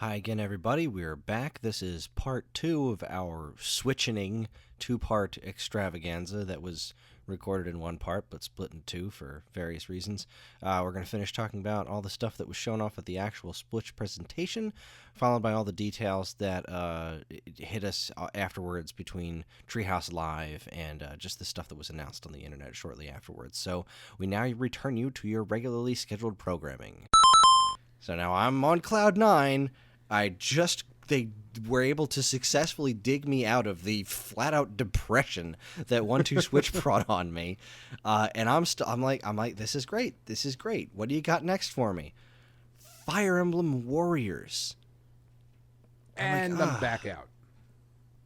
Hi again, everybody. We're back. This is part 2 of our Switchening two-part extravaganza that was recorded in one part but split in two for various reasons. We're going to finish talking about all the stuff that was shown off at the actual Switch presentation, followed by all the details that hit us afterwards between Treehouse Live and just the stuff that was announced on the internet shortly afterwards. So we now return you to your regularly scheduled programming. So now I'm on Cloud 9. They were able to successfully dig me out of the flat-out depression that 1-2 Switch brought on me, and I'm like, this is great. What do you got next for me? Fire Emblem Warriors. I'm back out.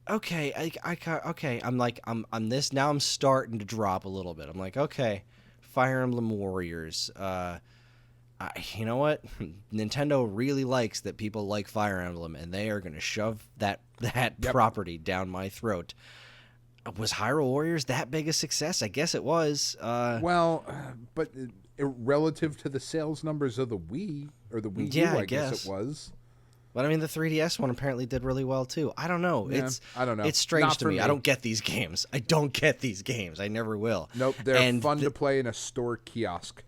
Okay, okay. I'm this now. I'm starting to drop a little bit. I'm like, okay, Fire Emblem Warriors. You know what? Nintendo really likes that people like Fire Emblem, and they are going to shove that property down my throat. Was Hyrule Warriors that big a success? I guess it was. But relative to the sales numbers of the Wii or the Wii U, I guess it was. But I mean, the 3DS one apparently did really well too. I don't know. Yeah, I don't know. It's strange to me. I don't get these games. I never will. Nope, they're fun to play in a store kiosk.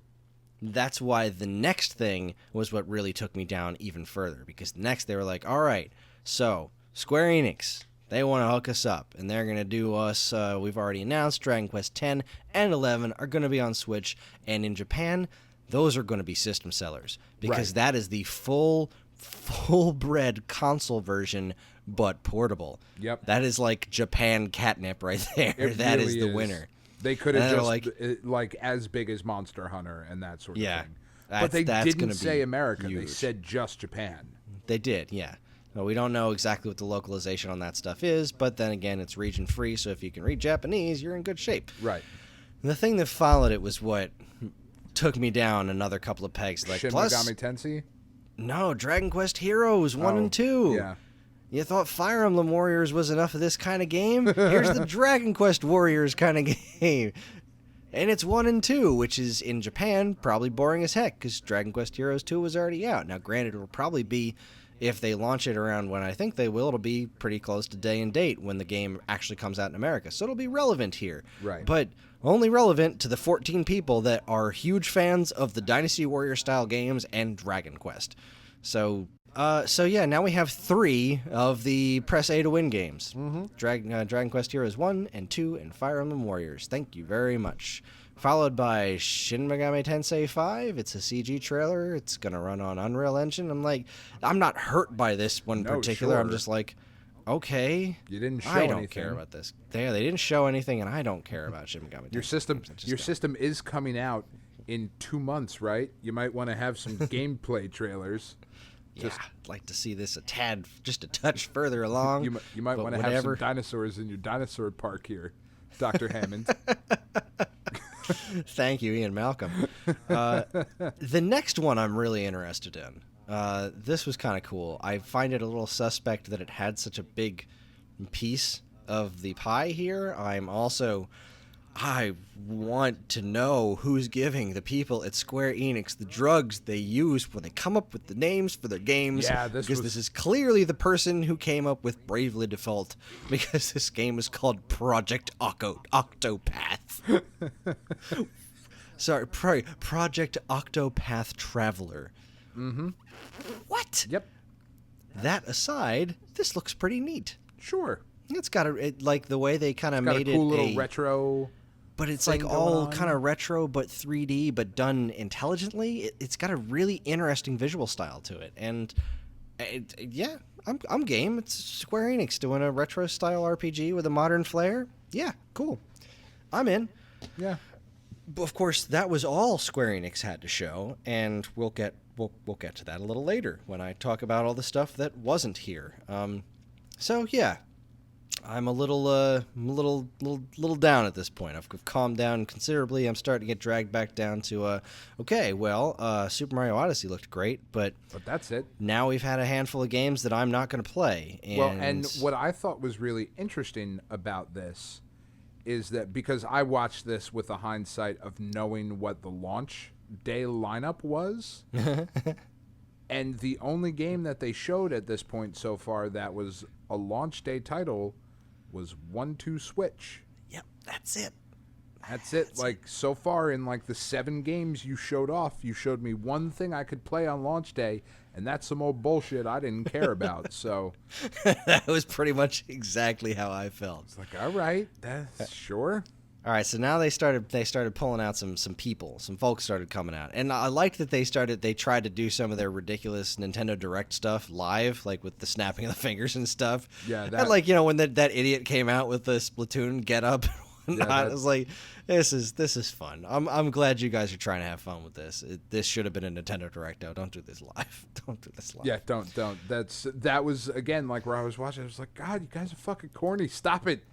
That's why the next thing was what really took me down even further, because next they were like, all right, so Square Enix, they want to hook us up, and they're going to do us, we've already announced Dragon Quest 10 and 11 are going to be on Switch, and in Japan, those are going to be system sellers, because that is the full-bred console version, but portable. Yep. That is like Japan catnip right there. That really is the winner. They could have just like as big as Monster Hunter and that sort of thing. But they didn't say America. Huge. They said just Japan. They did, yeah. Well, we don't know exactly what the localization on that stuff is, but then again, it's region free, so if you can read Japanese, you're in good shape. Right. And the thing that followed it was what took me down another couple of pegs. Like, Shin Megami Tensei? No, Dragon Quest Heroes 1 and 2. Yeah. You thought Fire Emblem Warriors was enough of this kind of game? Here's the Dragon Quest Warriors kind of game. And it's 1 and 2, which is, in Japan, probably boring as heck, because Dragon Quest Heroes 2 was already out. Now, granted, it will probably be, if they launch it around when I think they will, it'll be pretty close to day and date when the game actually comes out in America. So it'll be relevant here. Right. But only relevant to the 14 people that are huge fans of the Dynasty Warrior-style games and Dragon Quest. So yeah, now we have 3 of the Press A to Win games. Mm-hmm. Dragon Quest Heroes 1 and 2 and Fire Emblem Warriors. Thank you very much. Followed by Shin Megami Tensei 5. It's a CG trailer. It's going to run on Unreal Engine. I'm not hurt by this one particular. Sure. I'm just like, okay. You didn't show anything. I don't care about this. They didn't show anything, and I don't care about Shin Megami Tensei. Your system is coming out in 2 months, right? You might want to have some gameplay trailers. Yeah, I'd like to see this just a touch further along. You might want to have some dinosaurs in your dinosaur park here, Dr. Hammond. Thank you, Ian Malcolm. The next one I'm really interested in. This was kind of cool. I find it a little suspect that it had such a big piece of the pie here. I want to know who's giving the people at Square Enix the drugs they use when they come up with the names for their games. Yeah, this is clearly the person who came up with Bravely Default, because this game is called Project Octopath. Sorry, Project Octopath Traveler. Mm-hmm. What? Yep. That aside, this looks pretty neat. Sure. It's got like the way they kind of made a cool it little retro. But it's like all kind of retro, but 3D, but done intelligently. It's got a really interesting visual style to it, and yeah, I'm game. It's Square Enix doing a retro style RPG with a modern flair. Yeah, cool. I'm in. Yeah. But of course, that was all Square Enix had to show, and we'll get to that a little later when I talk about all the stuff that wasn't here. So yeah. I'm a little down at this point. I've calmed down considerably. I'm starting to get dragged back down to, Super Mario Odyssey looked great, but that's it. Now we've had a handful of games that I'm not going to play. And what I thought was really interesting about this is that, because I watched this with the hindsight of knowing what the launch day lineup was, And the only game that they showed at this point so far that was a launch day title was 1-2 Switch. Yep, that's it. That's it. Like, so far in, like, the 7 games you showed off, you showed me one thing I could play on launch day, and that's some old bullshit I didn't care about, so... That was pretty much exactly how I felt. It's like, all right, that's sure. All right, so now they started pulling out some people. Some folks started coming out. And I liked that they tried to do some of their ridiculous Nintendo Direct stuff live, like with the snapping of the fingers and stuff. Yeah, that... And, like, you know, when that idiot came out with the Splatoon get-up... Yeah, I was like, this is fun. I'm glad you guys are trying to have fun with this. This should have been a Nintendo Direct. Don't do this live. Don't do this live. Yeah, don't. That was, again, like, where I was watching. I was like, God, you guys are fucking corny. Stop it.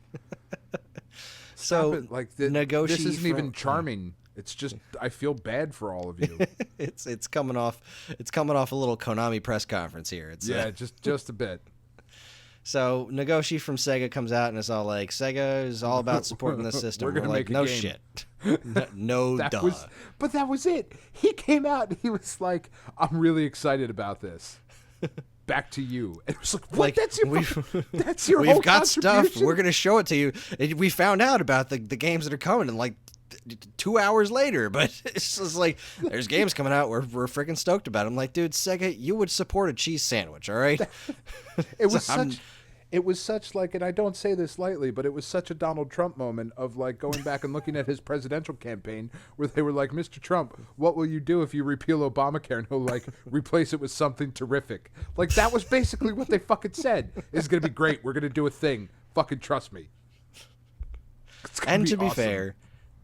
Stop it. Like, this isn't even charming. It's just, I feel bad for all of you. it's coming off a little Konami press conference here. Just a bit. So Nagoshi from Sega comes out and it's all like, Sega is all about supporting the system. We're like, no game. Shit. No, duh. But that was it. He came out and he was like, I'm really excited about this. Back to you. And it was like, what? That's your We've whole got stuff. We're going to show it to you. We found out about the games that are coming in like 2 hours later, but it's just like, there's games coming out. We're freaking stoked about it. I'm like, dude, Sega, you would support a cheese sandwich, all right? It was such like, and I don't say this lightly, but it was such a Donald Trump moment of like going back and looking at his presidential campaign where they were like, Mr. Trump, what will you do if you repeal Obamacare? And he'll like replace it with something terrific. Like, that was basically what they fucking said. It's going to be great. We're going to do a thing. Fucking trust me. And to be awesome. fair,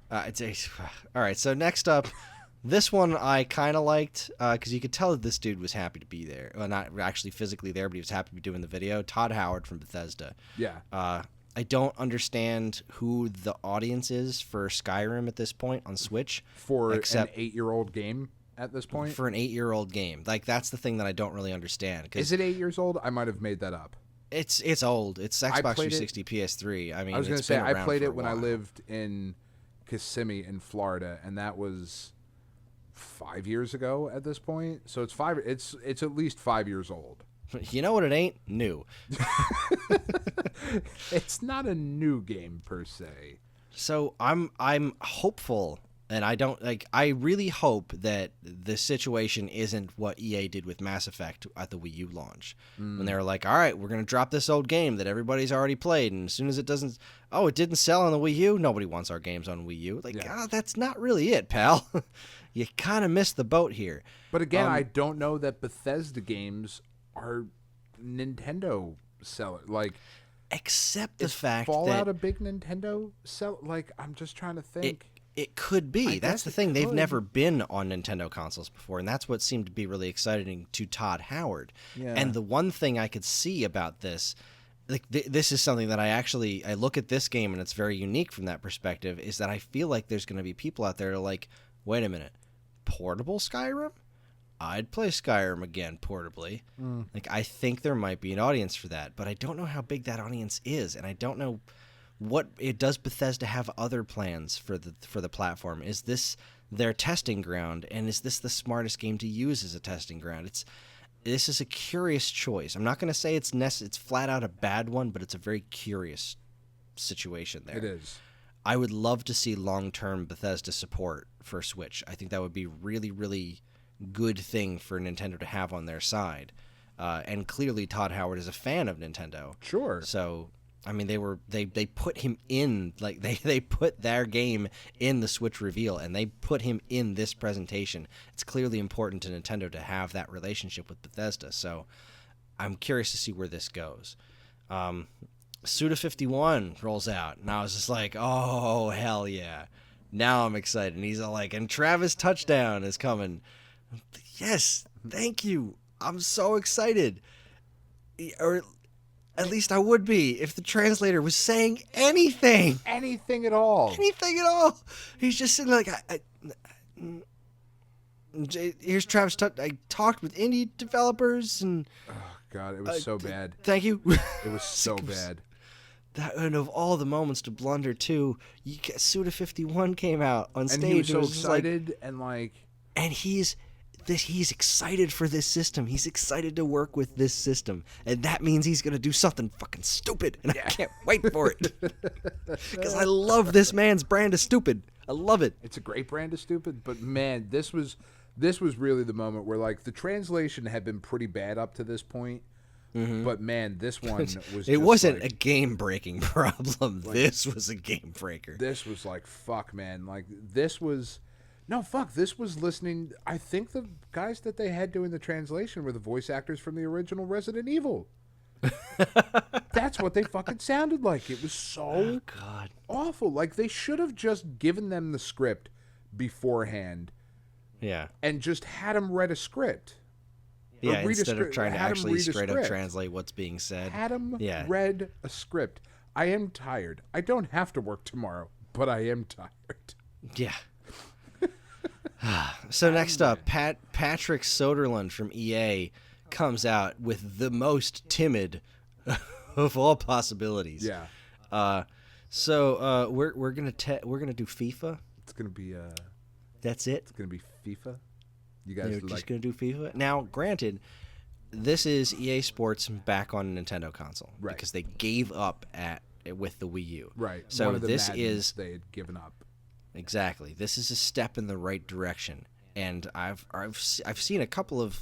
all right, so next up, this one I kind of liked because you could tell that this dude was happy to be there. Well, not actually physically there, but he was happy to be doing the video. Todd Howard from Bethesda. Yeah. I don't understand who the audience is for Skyrim at this point on Switch. For an 8-year-old game at this point? For an 8-year-old game. Like, that's the thing that I don't really understand. Is it 8 years old? I might have made that up. It's old. It's Xbox 360, PS3. I mean, I was going to say, I played it when I lived in Kissimmee in Florida, and that was 5 years ago at this point. So it's at least 5 years old. You know what it ain't? New. It's not a new game per se. So I'm hopeful, and I really hope that the situation isn't what EA did with Mass Effect at the Wii U launch. When they were like, all right, we're going to drop this old game that everybody's already played, and as soon as it didn't sell on the Wii U, nobody wants our games on Wii U. Like, that's not really it, pal. You kind of missed the boat here. But again, I don't know that Bethesda games are Nintendo seller. Like, except the fact Fallout that a big Nintendo sell. Like, I'm just trying to think. It could be. That's the thing. They've never been on Nintendo consoles before, and that's what seemed to be really exciting to Todd Howard. Yeah. And the one thing I could see about this, like this is something that I look at this game and it's very unique from that perspective, is that I feel like there's going to be people out there that are like, wait a minute, portable Skyrim? I'd play Skyrim again portably. Like, I think there might be an audience for that, but I don't know how big that audience is, and I don't know does Bethesda have other plans for the platform? Is this their testing ground, and is this the smartest game to use as a testing ground? This is a curious choice. I'm not going to say it's flat out a bad one, but it's a very curious situation there. It is. I would love to see long-term Bethesda support for Switch. I think that would be really, really good thing for Nintendo to have on their side. And clearly Todd Howard is a fan of Nintendo. Sure. So, I mean, they put him in, like, they put their game in the Switch reveal, and they put him in this presentation. It's clearly important to Nintendo to have that relationship with Bethesda. So I'm curious to see where this goes. Suda51 rolls out, and I was just like, oh, hell yeah. Now I'm excited. And he's all like, and Travis Touchdown is coming. Yes, thank you. I'm so excited. Or at least I would be if the translator was saying anything. Anything at all. Anything at all. He's just sitting like, here's Travis Touchdown. I talked with indie developers and... Oh, God, it was so bad. Thank you. It was so bad. And of all the moments to blunder too, Suda51 came out on stage. And he was so excited and like... And he's he's excited for this system. He's excited to work with this system, and that means he's gonna do something fucking stupid, and I can't wait for it because I love this man's brand of stupid. I love it. It's a great brand of stupid, but man, this was really the moment where like the translation had been pretty bad up to this point. But man, this one was. It wasn't a game-breaking problem. Like, this was a game breaker. This was like fuck, man. Like this was, no fuck. This was listening. I think the guys that they had doing the translation were the voice actors from the original Resident Evil. That's what they fucking sounded like. It was so awful. Like they should have just given them the script beforehand. Yeah. And just had them read a script. Yeah, instead of trying to actually straight up translate what's being said. Had him read a script. I am tired. I don't have to work tomorrow, but I am tired. Yeah. So next up, Patrick Soderlund from EA comes out with the most timid of all possibilities. Yeah. So we're gonna do FIFA. It's gonna be That's it. It's gonna be FIFA. You guys are just going to do FIFA? Now, granted, this is EA Sports back on a Nintendo console. Right. Because they gave up with the Wii U. Right. So One of the this Maddens is... they had given up. Exactly. This is a step in the right direction. And I've seen a couple of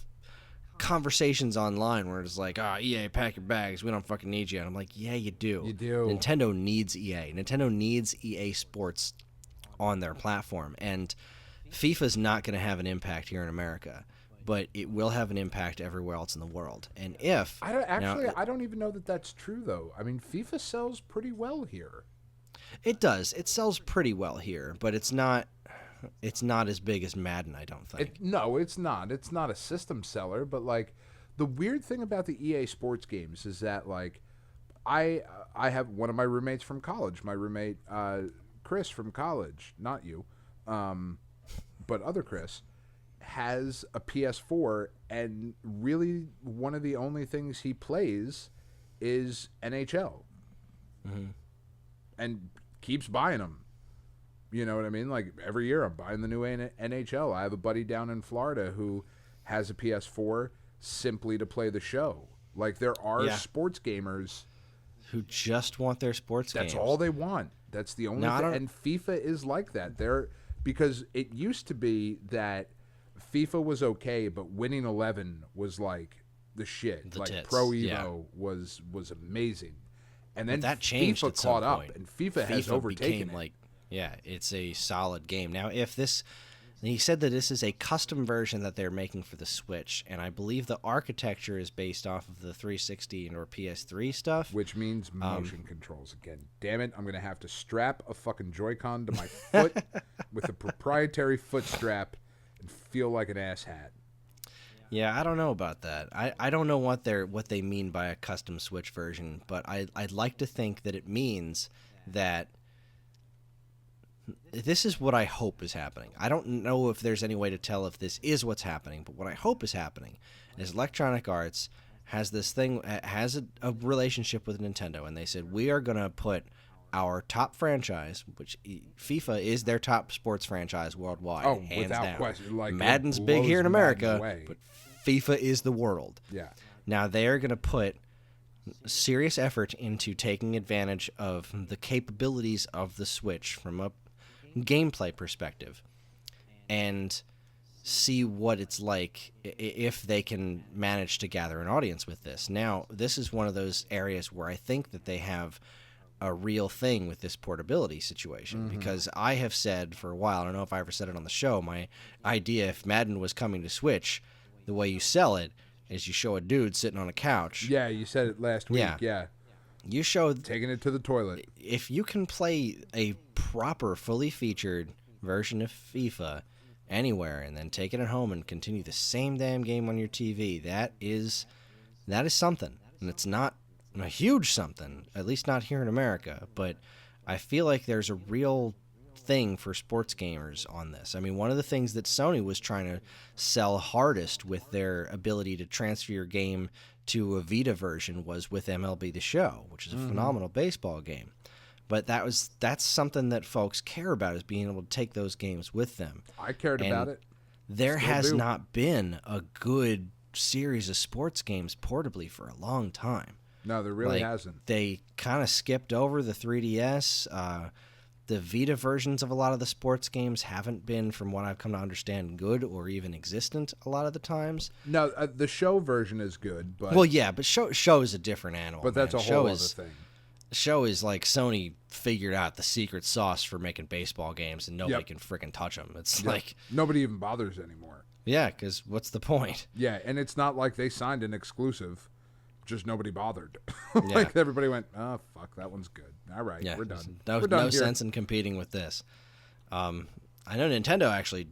conversations online where it's like, EA, pack your bags. We don't fucking need you. And I'm like, yeah, you do. You do. Nintendo needs EA. Nintendo needs EA Sports on their platform. And... FIFA's not going to have an impact here in America, but it will have an impact everywhere else in the world. And if I don't even know that that's true though. I mean, FIFA sells pretty well here. It does. It sells pretty well here, but it's not as big as Madden, I don't think. No, it's not. It's not a system seller, but like the weird thing about the EA Sports games is that like I have one of my roommates from college, my roommate Kris from college, not you. But other Kris has a PS4, and really one of the only things he plays is NHL, and keeps buying them. You know what I mean? Like every year, I'm buying the new NHL. I have a buddy down in Florida who has a PS4 simply to play the show. Like there are sports gamers who just want their sports games. That's all they want. That's the only thing. And FIFA is like that. Because it used to be that FIFA was okay, but winning 11 was like the shit. Like tits. Pro Evo was amazing. And then that changed FIFA at some caught up, point. and FIFA has overtaken it. It's a solid game. Now, he said that this is a custom version that they're making for the Switch, and I believe the architecture is based off of the 360 or PS3 stuff. Which means motion controls again. Damn it, I'm going to have to strap a fucking Joy-Con to my foot with a proprietary foot strap and feel like an asshat. Yeah, I don't know about that. I don't know what they mean by a custom Switch version, but I'd like to think that it means that this is what I hope is happening. I don't know if there's any way to tell if this is what's happening, but what I hope is happening is Electronic Arts has a relationship with Nintendo, and they said, we are going to put our top franchise, which FIFA is their top sports franchise worldwide, hands without down. question. Like, Madden's big here in America, but FIFA is the world. Yeah. Now they are going to put serious effort into taking advantage of the capabilities of the Switch from a gameplay perspective and see what it's like if they can manage to gather an audience with this. Now, this is one of those areas where I think that they have a real thing with this portability situation, because I have said for a while, I don't know if I ever said it on the show, my idea if Madden was coming to Switch, the way you sell it is you show a dude sitting on a couch. Yeah, you said it last week. Yeah. You show taking it to the toilet. If you can play a proper, fully featured version of FIFA anywhere and then take it at home and continue the same damn game on your TV, that is something. And it's not a huge something, at least not here in America, but I feel like there's a real thing for sports gamers on this. I mean, one of the things that Sony was trying to sell hardest with their ability to transfer your game to a Vita version was with MLB The Show, which is a phenomenal baseball game. But that's something that folks care about, is being able to take those games with them. I cared about it. there Still has do. not been a good series of sports games portably for a long time. No, there really Like, hasn't. they kind of skipped over the 3DS. The Vita versions of a lot of the sports games haven't been, from what I've come to understand, good or even existent a lot of the times. No, the show version is good, but Well, yeah, but show is a different animal. but that's man. a whole other Show thing. Show is like Sony figured out the secret sauce for making baseball games, and nobody Yep. can freaking touch them. It's Yeah. like, Nobody even bothers anymore. yeah, because what's the point? Yeah, and it's not like they signed an exclusive. Just nobody bothered. Yeah. Like everybody went, oh fuck, that one's good. All right, Yeah, we're done. No, We're done no here. sense in competing with this. I know Nintendo actually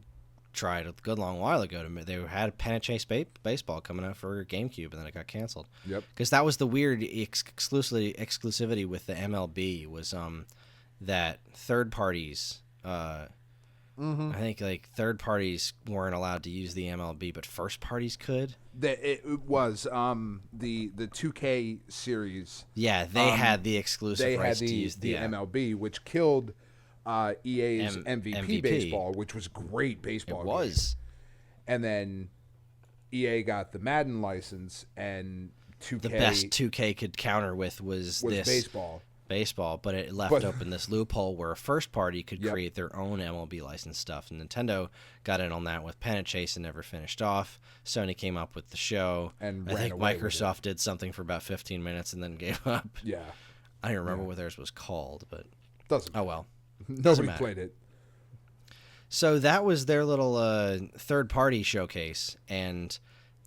tried a good long while ago they had Pen and Chase baseball coming out for GameCube, and then it got canceled. Yep. Because that was the weird exclusivity with the MLB was that third parties. I think like third parties weren't allowed to use the MLB, but first parties could. It was the 2K series. Yeah, they had the exclusive They had rights the, to use the MLB, which killed EA's MVP, MVP. baseball, which was great baseball. It was. Game. And then EA got the Madden license, and 2K The best 2K could counter with was this baseball. but it left open this loophole where a first party could Yep. create their own MLB licensed stuff. And Nintendo got in on that with Pen and Chase and never finished off. Sony came up with the show. And I ran think away with Microsoft did something for about 15 minutes and then gave up. Yeah, I don't remember what theirs was called, but doesn't. oh well. Nobody matter. played it. So that was their little third party showcase, and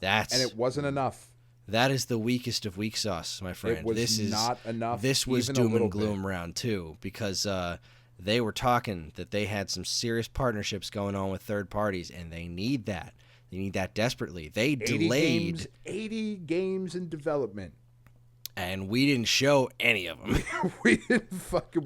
It wasn't enough. that is the weakest of weak sauce, my friend. It was this is not enough. This was even a doom little and gloom bit. round 2 because they were talking that they had some serious partnerships going on with third parties, and they need that. They need that desperately. They 80 games in development. and we didn't show any of them. We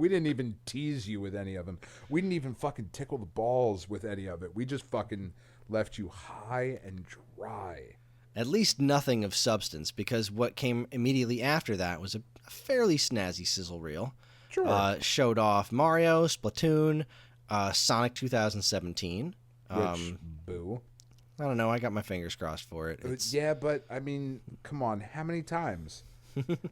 didn't even tease you with any of them. We didn't even fucking tickle the balls with any of it. We just fucking left you high and dry. At least nothing of substance, because what came immediately after that was a fairly snazzy sizzle reel. Sure. Showed off Mario, Splatoon, Sonic 2017. Which, boo. I don't know. I got my fingers crossed for it. It's, Yeah, but I mean, come on, how many times?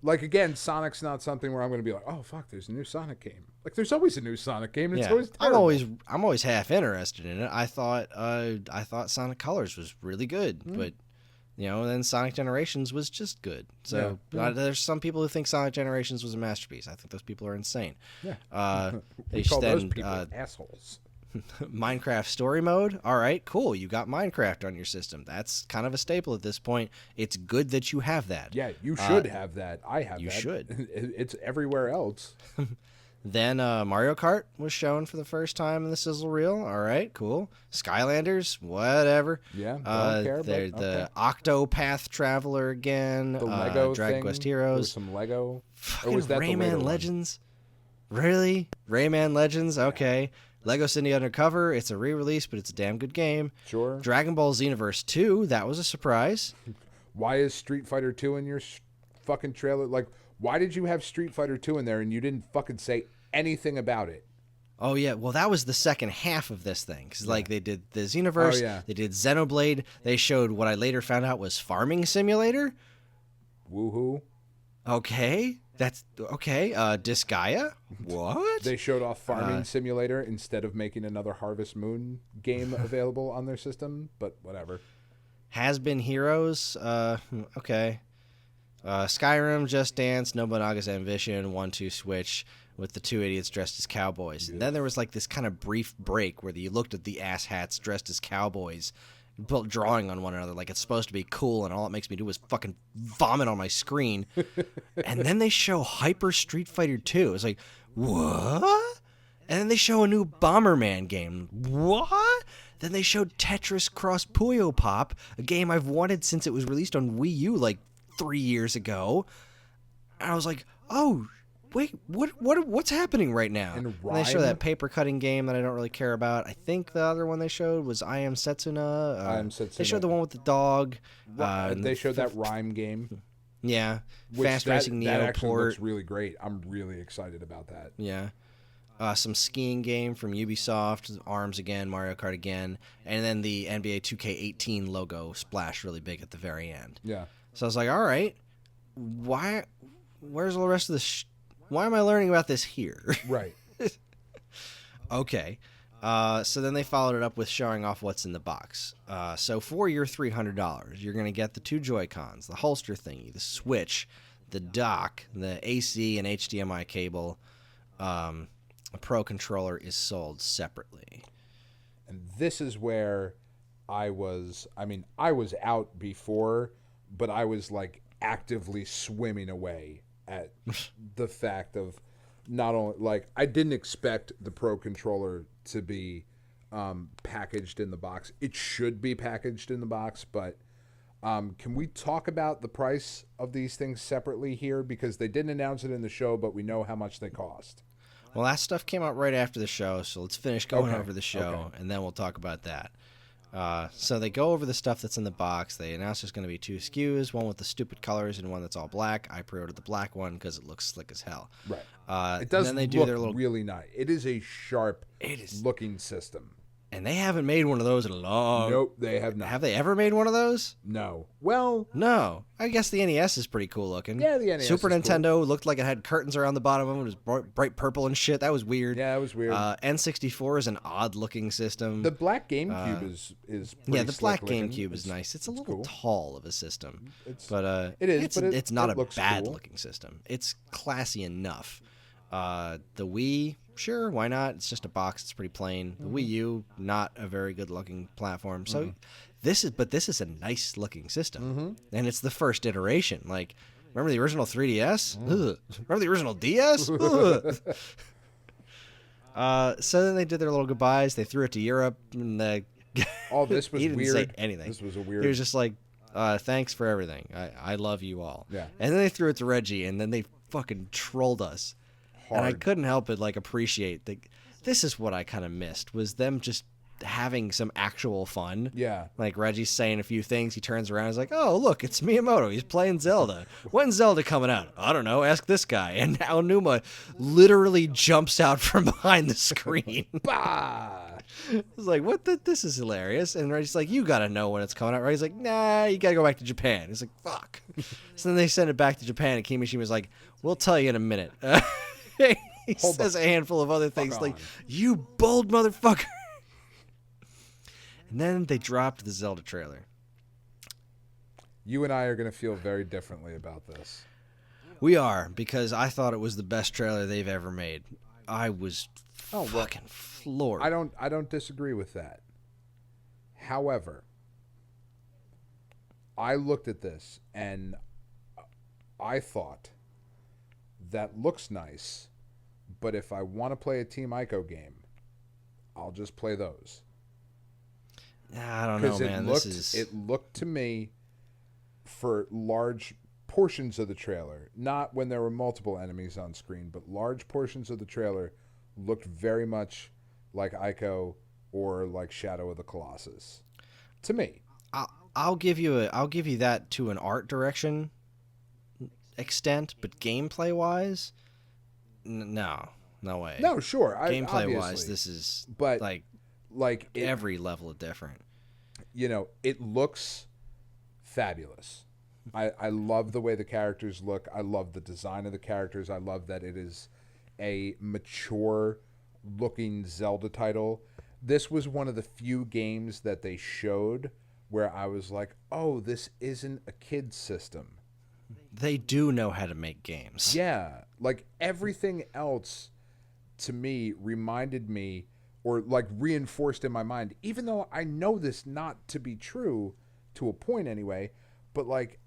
Like, again, Sonic's not something where I'm going to be like, oh fuck, there's a new Sonic game. Like, there's always a new Sonic game, and it's always terrible. I'm always half interested in it. I thought Sonic Colors was really good, but then Sonic Generations was just good. So there's some people who think Sonic Generations was a masterpiece. I think those people are insane. Yeah. They We call those then, people assholes. Minecraft story mode. All right, cool. You got Minecraft on your system. That's kind of a staple at this point. It's good that you have that. Yeah, you should have that. I have that. You should. It's everywhere else. Then Mario Kart was shown for the first time in the sizzle reel. All right, cool. Skylanders, whatever. Yeah, don't care, they're but the Octopath Traveler again. The Lego Dragon thing. Quest There was Heroes. some Lego. Fucking Or was that the later Rayman one? Legends? Really? Rayman Legends? Okay. Lego City Undercover. It's a re-release, but it's a damn good game. Sure. Dragon Ball Xenoverse 2. That was a surprise. Why is Street Fighter 2 in your fucking trailer? Like, why did you have Street Fighter 2 in there and you didn't fucking say anything about it? Oh, yeah. Well, that was the second half of this thing. Because, they did the Xenoverse. Oh, yeah. They did Xenoblade. They showed what I later found out was Farming Simulator. Woohoo. Okay. That's okay. Disgaea? What? They showed off Farming Simulator instead of making another Harvest Moon game available on their system, but whatever. Has Been Heroes. Okay. Skyrim, Just Dance, Nobunaga's Ambition, 1-2 Switch with the two idiots dressed as cowboys. And then there was like this kind of brief break where you looked at the asshats dressed as cowboys, drawing on one another like it's supposed to be cool, and all it makes me do is fucking vomit on my screen. And then they show Hyper Street Fighter 2. It's like, what? And then they show a new Bomberman game. What? Then they showed Tetris Cross Puyo Pop, a game I've wanted since it was released on Wii U like 3 years ago. And I was like, oh, wait, what's happening right now? And they show Rhyme? that paper cutting game that I don't really care about. I think the other one they showed was I Am Setsuna. I Am Setsuna. They showed the one with the dog. They showed that Rhyme game. Yeah. Which Fast Racing that Neo actually port. looks really great. I'm really excited about that. Yeah. some skiing game from Ubisoft, Arms again, Mario Kart again, and then the NBA 2K18 logo splashed really big at the very end. Yeah. So I was like, all right, where's all the rest of this? Why am I learning about this here? Right. Okay. So then they followed it up with showing off what's in the box. So for your $300, you're going to get the 2 Joy-Cons, the holster thingy, the Switch, the dock, the AC and HDMI cable. A Pro controller is sold separately. And this is where I was out before, but I was like actively swimming away at the fact of not only, like, I didn't expect the Pro controller to be packaged in the box. It should be packaged in the box, but can we talk about the price of these things separately here? Because they didn't announce it in the show, but we know how much they cost. Well, that stuff came out right after the show, so let's finish going over the show, and then we'll talk about that. So they go over the stuff that's in the box. They announce there's going to be 2 SKUs, one with the stupid colors and one that's all black. I pre-ordered the black one because it looks slick as hell. Right. It does then they look do their little... really nice. It is a sharp looking system. And they haven't made one of those in a long... Nope, they have not. Have they ever made one of those? No. Well... No. I guess the NES is pretty cool looking. Yeah, the NES Super is Nintendo looked like it had curtains around the bottom of it. It was bright purple and shit. That was weird. Yeah, it was weird. N64 is an odd-looking system. The black GameCube is pretty the black slick-looking. GameCube is nice. It's a little cool. tall of a system. It is, it's not a looks bad-looking system. It's classy enough. The Wii, sure, why not? It's just a box. It's pretty plain. The Wii U, not a very good-looking platform. So this is a nice-looking system, and it's the first iteration. Like, remember the original 3DS? Ugh. Remember the original DS? So then they did their little goodbyes. They threw it to Europe, and Oh, this was he didn't weird. say anything. This was a weird. He was just like, thanks for everything. I love you all. Yeah. And then they threw it to Reggie, and then they fucking trolled us. Hard. And I couldn't help but like appreciate this is what I kind of missed, was them just having some actual fun. Yeah. Like Reggie's saying a few things, he turns around, he's like, "Oh, look, it's Miyamoto. He's playing Zelda. When's Zelda coming out? I don't know. Ask this guy." And now Numa literally jumps out from behind the screen. Bah! It's like, what? This is hilarious. And Reggie's like, "You gotta know when it's coming out." Reggie's like, "Nah, you gotta go back to Japan." He's like, "Fuck." So then they send it back to Japan, and Kimishima was like, "We'll tell you in a minute." He says a handful of other things like, "You bold motherfucker." And then they dropped the Zelda trailer. You and I are going to feel very differently about this. We are, because I thought it was the best trailer they've ever made. I was fucking floored. I don't disagree with that. However, I looked at this and I thought that looks nice, but if I want to play a Team Ico game, I'll just play those. I don't know, man. It looked to me, for large portions of the trailer, not when there were multiple enemies on screen, but large portions of the trailer looked very much like Ico or like Shadow of the Colossus. To me, I'll give you that to an art direction extent, but gameplay wise, no way. No, sure. Gameplay wise, this is like every level of different. You know, it looks fabulous. I love the way the characters look. I love the design of the characters. I love that it is a mature looking Zelda title. This was one of the few games that they showed where I was like, oh, this isn't a kid's system. They do know how to make games. Yeah. Like everything else to me reminded me, or like reinforced in my mind, even though I know this not to be true to a point anyway, but like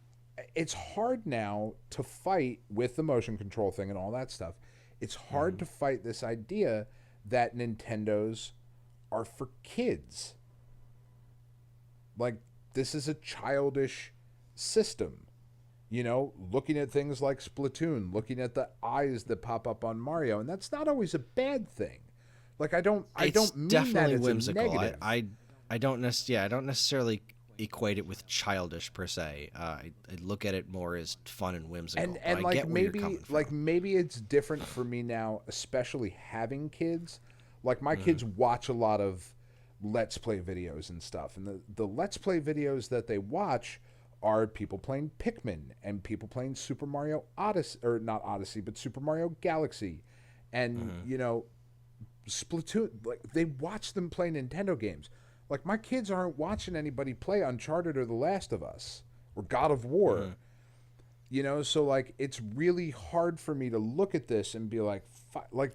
it's hard now to fight with the motion control thing and all that stuff. It's hard to fight this idea that Nintendo's are for kids. Like this is a childish system. You know, looking at things like Splatoon, looking at the eyes that pop up on Mario, and that's not always a bad thing. Like I don't mean that as whimsical. a negative. I don't necessarily equate it with childish per se. I look at it more as fun and whimsical. And but I like get where you're coming from. maybe it's different for me now, especially having kids. Like my kids watch a lot of let's play videos and stuff, and the let's play videos that they watch are people playing Pikmin and people playing Super Mario Odyssey, or not Odyssey, but Super Mario Galaxy, and you know, Splatoon. Like they watch them play Nintendo games. Like my kids aren't watching anybody play Uncharted or The Last of Us or God of War. You know, so like it's really hard for me to look at this and be like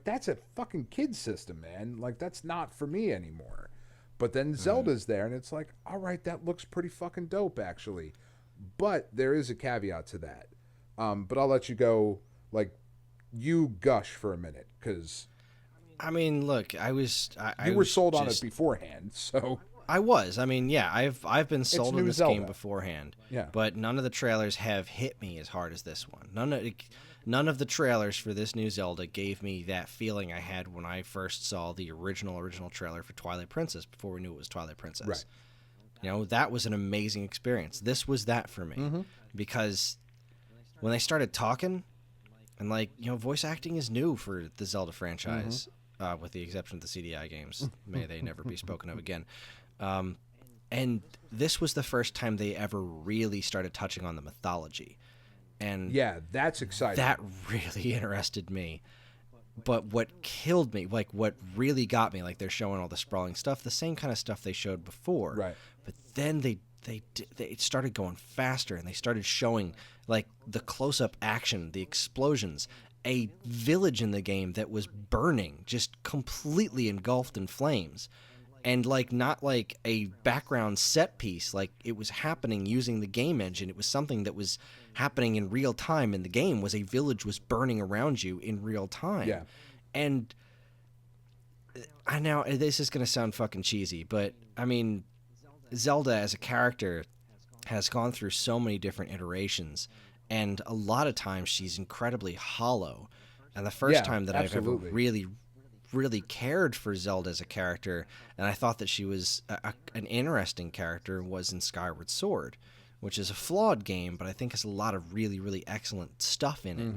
that's a fucking kid system, man. Like that's not for me anymore. But then Zelda's there and it's like, all right, that looks pretty fucking dope actually. But there is a caveat to that. But I'll let you go, like you gush for a minute, because I mean, look, you were sold on it beforehand, so I was. I mean, yeah, I've been sold on this Zelda. game beforehand. Yeah. But none of the trailers have hit me as hard as this one. None of the trailers for this new Zelda gave me that feeling I had when I first saw the original trailer for Twilight Princess before we knew it was Twilight Princess. Right. You know, that was an amazing experience. This was that for me. Because when they started talking, and like, you know, voice acting is new for the Zelda franchise. With the exception of the CDI games. May they never be spoken of again. And this was the first time they ever really started touching on the mythology. And yeah, that's exciting. That really interested me. But what killed me, like what really got me, like they're showing all the sprawling stuff, the same kind of stuff they showed before. Right. But then they started going faster, and they started showing like the close-up action, the explosions, a village in the game that was burning, just completely engulfed in flames. And like not like a background set piece, like it was happening using the game engine. It was something that was happening in real time in the game. Was a village was burning around you in real time. Yeah. And I know this is gonna sound fucking cheesy, but I mean, Zelda as a character has gone through so many different iterations, and a lot of times she's incredibly hollow. And the first time that absolutely. I've ever really cared for Zelda as a character, and I thought that she was an interesting character, was in Skyward Sword, which is a flawed game, but I think has a lot of really, really excellent stuff in it.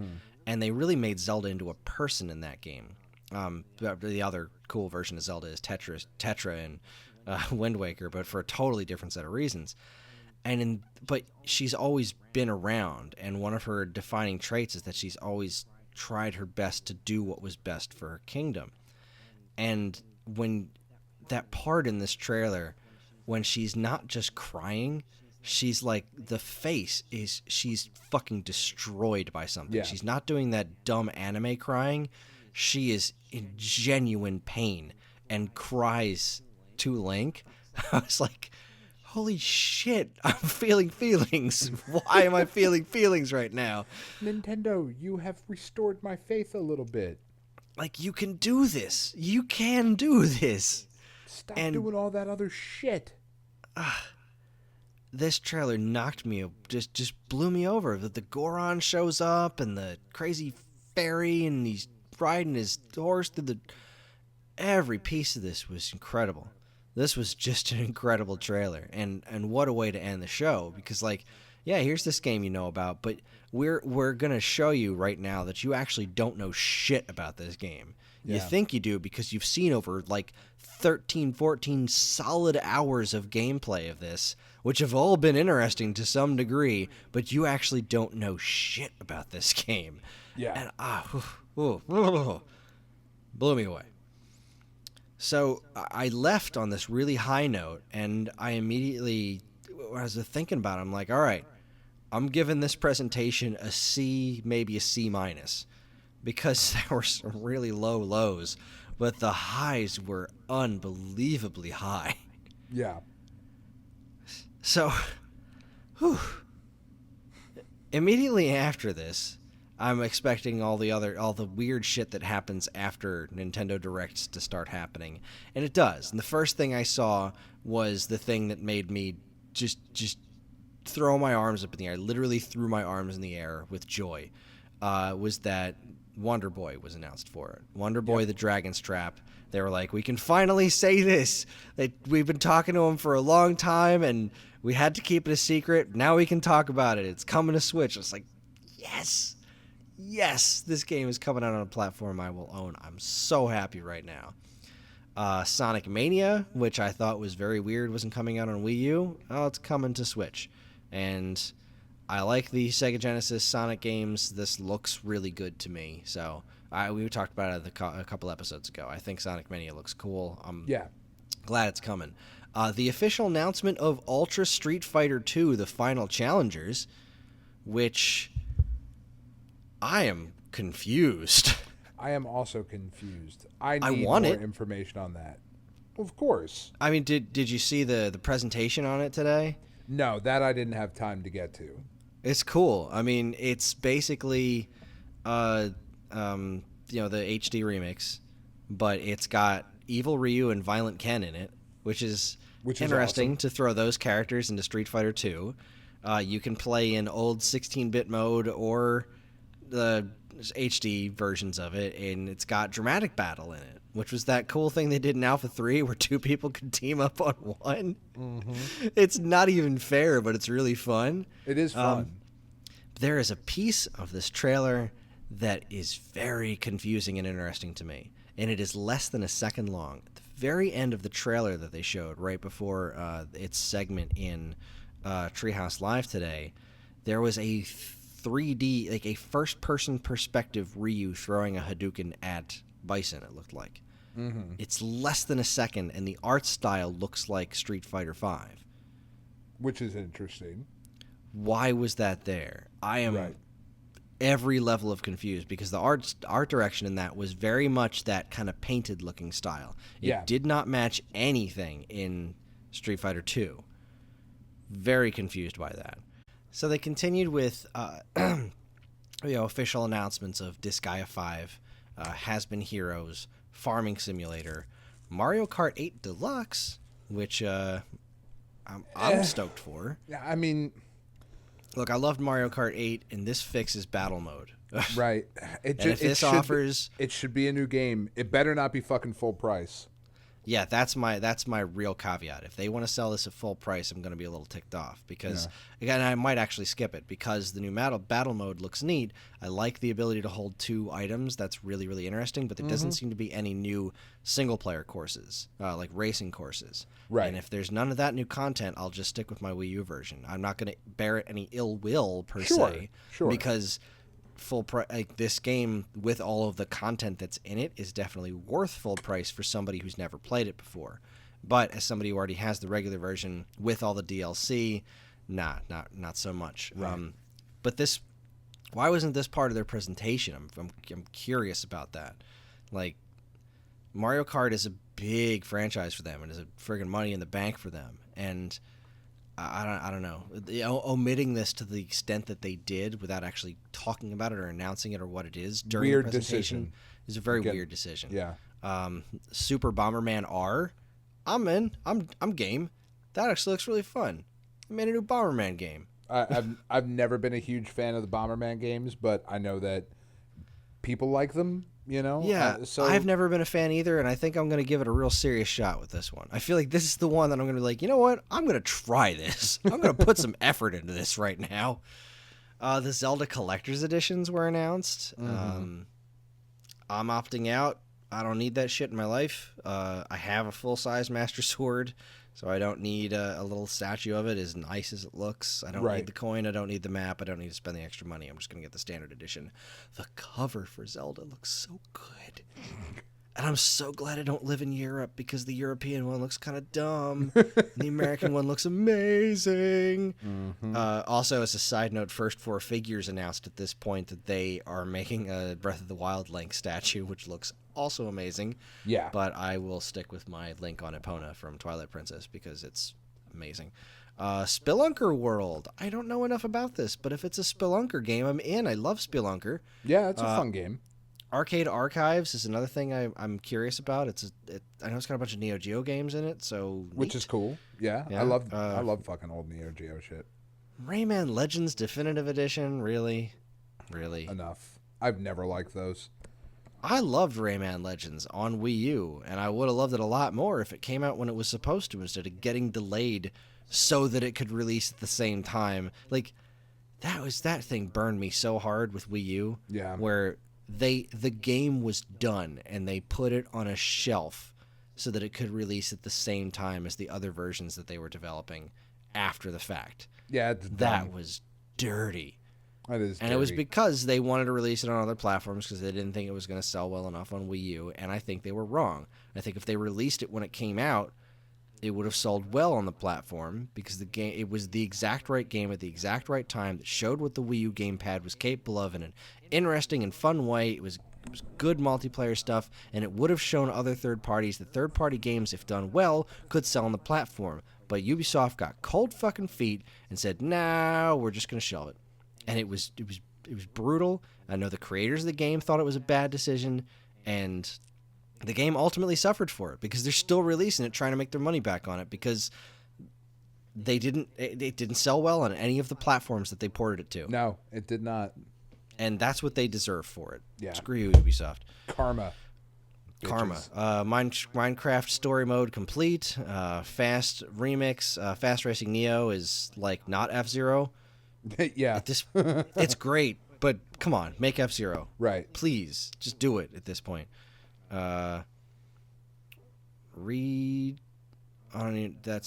And they really made Zelda into a person in that game. The other cool version of Zelda is Tetra and Wind Waker, but for a totally different set of reasons. But she's always been around, and one of her defining traits is that she's always tried her best to do what was best for her kingdom. And when that part in this trailer, when she's not just crying, she's like, she's fucking destroyed by something. Yeah. She's not doing that dumb anime crying. She is in genuine pain and cries to Link. I was like, holy shit, I'm feeling feelings. Why am I feeling feelings right now? Nintendo, you have restored my faith a little bit. Like, you can do this. You can do this. Stop doing all that other shit. This trailer knocked me, just blew me over. The Goron shows up, and the crazy fairy, and he's riding his horse through every piece of this was incredible. This was just an incredible trailer, and what a way to end the show, because like, yeah, here's this game you know about, but we're going to show you right now that you actually don't know shit about this game. Yeah. You think you do because you've seen over like 13, 14 solid hours of gameplay of this, which have all been interesting to some degree, but you actually don't know shit about this game. Yeah. And blew me away. So I left on this really high note, and I immediately, as I was thinking about it, I'm like, all right, I'm giving this presentation a C, maybe a C minus, because there were some really low lows, but the highs were unbelievably high. Yeah. So, immediately after this, I'm expecting all the weird shit that happens after Nintendo Directs to start happening, and it does. And the first thing I saw was the thing that made me just throw my arms up in the air. I literally threw my arms in the air with joy. Was that Wonder Boy was announced for it. Wonder Boy, the Dragon's Trap. They were like, we can finally say this. We've been talking to him for a long time, and we had to keep it a secret. Now we can talk about it. It's coming to Switch. It's like, yes. Yes, this game is coming out on a platform I will own. I'm so happy right now. Sonic Mania, which I thought was very weird, wasn't coming out on Wii U. Oh, it's coming to Switch. And I like the Sega Genesis Sonic games. This looks really good to me. So we talked about it a couple episodes ago. I think Sonic Mania looks cool. I'm glad it's coming. The official announcement of Ultra Street Fighter 2, the final challengers, which I am confused. I am also confused. I need want more it. information on that. Of course. I mean, did you see the presentation on it today? No, that I didn't have time to get to. It's cool. I mean, it's basically, the HD remix, but it's got Evil Ryu and Violent Ken in it, which is interesting awesome. to throw those characters into Street Fighter 2. You can play in old 16-bit mode or the HD versions of it, and it's got dramatic battle in it, which was that cool thing they did in Alpha 3 where two people could team up on one. Mm-hmm. It's not even fair, but it's really fun. It is fun. There is a piece of this trailer that is very confusing and interesting to me, and it is less than a second long. At the very end of the trailer that they showed right before its segment in Treehouse Live today, there was a 3D, like a first-person perspective Ryu throwing a Hadouken at Bison, it looked like. Mm-hmm. It's less than a second, and the art style looks like Street Fighter V. Which is interesting. Why was that there? I am every level of confused, because the art direction in that was very much that kind of painted-looking style. It did not match anything in Street Fighter II. Very confused by that. So they continued with official announcements of Disgaea 5, Has-Been Heroes, Farming Simulator, Mario Kart 8 Deluxe, which I'm stoked for. Yeah, I mean, look, I loved Mario Kart 8, and this fixes battle mode. Right. It should be a new game. It better not be fucking full price. Yeah, that's my real caveat. If they want to sell this at full price, I'm going to be a little ticked off because, again, I might actually skip it because the new battle mode looks neat. I like the ability to hold two items. That's really, really interesting, but there doesn't seem to be any new single-player courses, like racing courses. Right. And if there's none of that new content, I'll just stick with my Wii U version. I'm not going to bear it any ill will, per se, because full price, like this game with all of the content that's in it is definitely worth full price for somebody who's never played it before. But as somebody who already has the regular version with all the DLC, not so much. Right. But this, why wasn't this part of their presentation? I'm curious about that. Like, Mario Kart is a big franchise for them and is a friggin' money in the bank for them, and I don't know. Omitting this to the extent that they did without actually talking about it or announcing it or what it is during the presentation is a very weird decision. Yeah. Super Bomberman R, I'm in. I'm game. That actually looks really fun. I made a new Bomberman game. I've never been a huge fan of the Bomberman games, but I know that people like them. You know? Yeah, so I've never been a fan either, and I think I'm going to give it a real serious shot with this one. I feel like this is the one that I'm going to be like, you know what? I'm going to try this. I'm going to put some effort into this right now. The Zelda Collector's Editions were announced. I'm opting out. I don't need that shit in my life. I have a full-size Master Sword, so I don't need a little statue of it, as nice as it looks. I don't need the coin. I don't need the map. I don't need to spend the extra money. I'm just going to get the standard edition. The cover for Zelda looks so good. And I'm so glad I don't live in Europe because the European one looks kind of dumb. And the American one looks amazing. Also, as a side note, First Four Figures announced at this point that they are making a Breath of the Wild Link statue, which looks also amazing. Yeah. But I will stick with my Link on Epona from Twilight Princess because it's amazing. Spelunker World. I don't know enough about this, but if it's a Spelunker game, I'm in. I love Spelunker. Yeah, it's a fun game. Arcade Archives is another thing I'm curious about. I know it's got a bunch of Neo Geo games in it, so which is cool. Yeah. I love fucking old Neo Geo shit. Rayman Legends Definitive Edition, really? Enough. I've never liked those. I loved Rayman Legends on Wii U, and I would have loved it a lot more if it came out when it was supposed to instead of getting delayed so that it could release at the same time. Like, that thing burned me so hard with Wii U. Yeah. Where the game was done and they put it on a shelf so that it could release at the same time as the other versions that they were developing after the fact. Yeah, it's That dumb. was dirty. That is And it was dirty. because they wanted to release it on other platforms because they didn't think it was going to sell well enough on Wii U, and I think they were wrong. I think if they released it when it came out, it would have sold well on the platform because it was the exact right game at the exact right time that showed what the Wii U gamepad was capable of in an interesting and fun way. It was good multiplayer stuff, and it would have shown other third parties that third-party games, if done well, could sell on the platform. But Ubisoft got cold fucking feet and said, "No, we're just going to shelve it." And it was brutal. I know the creators of the game thought it was a bad decision, and the game ultimately suffered for it because they're still releasing it, trying to make their money back on it because it didn't sell well on any of the platforms that they ported it to. No, it did not. And that's what they deserve for it. Yeah. Screw you, Ubisoft. Karma. Karma. Bitches. Minecraft story mode complete. Fast remix. Fast Racing Neo is like not F-Zero. Yeah. It's great, but come on, make F-Zero. Right. Please, just do it at this point. That's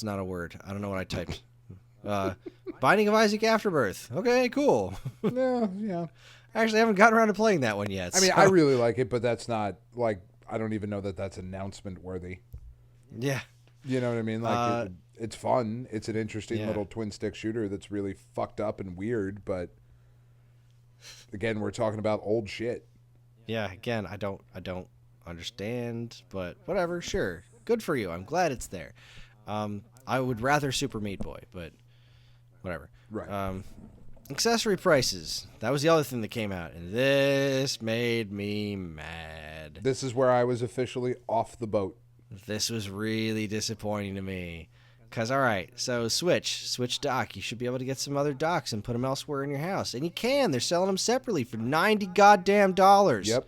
not a word. I don't know what I typed. Binding of Isaac Afterbirth. Okay, cool. Yeah. Actually, I haven't gotten around to playing that one yet. I mean, so- I really like it, but that's not like I don't even know that that's announcement worthy. Yeah. You know what I mean? Like it's fun. It's an interesting Yeah. little twin stick shooter that's really fucked up and weird, but again, we're talking about old shit. Yeah, again, I don't understand, but whatever, sure. Good for you. I'm glad it's there. I would rather Super Meat Boy, but whatever. Right. Accessory prices. That was the other thing that came out, and this made me mad. This is where I was officially off the boat. This was really disappointing to me. Because, all right, so Switch dock. You should be able to get some other docks and put them elsewhere in your house. And you can. They're selling them separately for $90 goddamn dollars. Yep.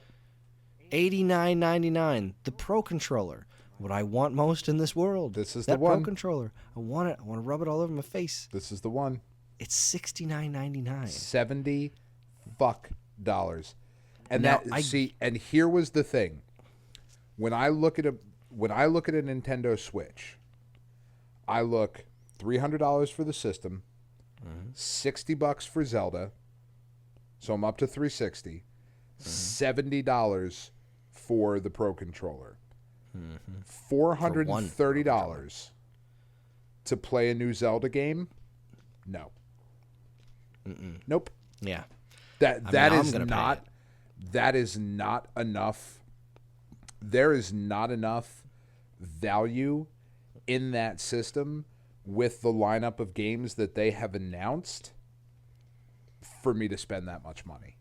$89.99. The Pro Controller. What I want most in this world. This is that the one. Pro Controller. I want it. I want to rub it all over my face. This is the one. It's $69.99. $70 dollars. And Now, and here was the thing. When I look at a Nintendo Switch, I look $300 for the system, $60 for Zelda, so I'm up to $360, $70 for the Pro Controller, $430 to play a new Zelda game. No. Nope. Yeah. That I'm is gonna pay not it. that is not enough. There is not enough value in that system with the lineup of games that they have announced for me to spend that much money.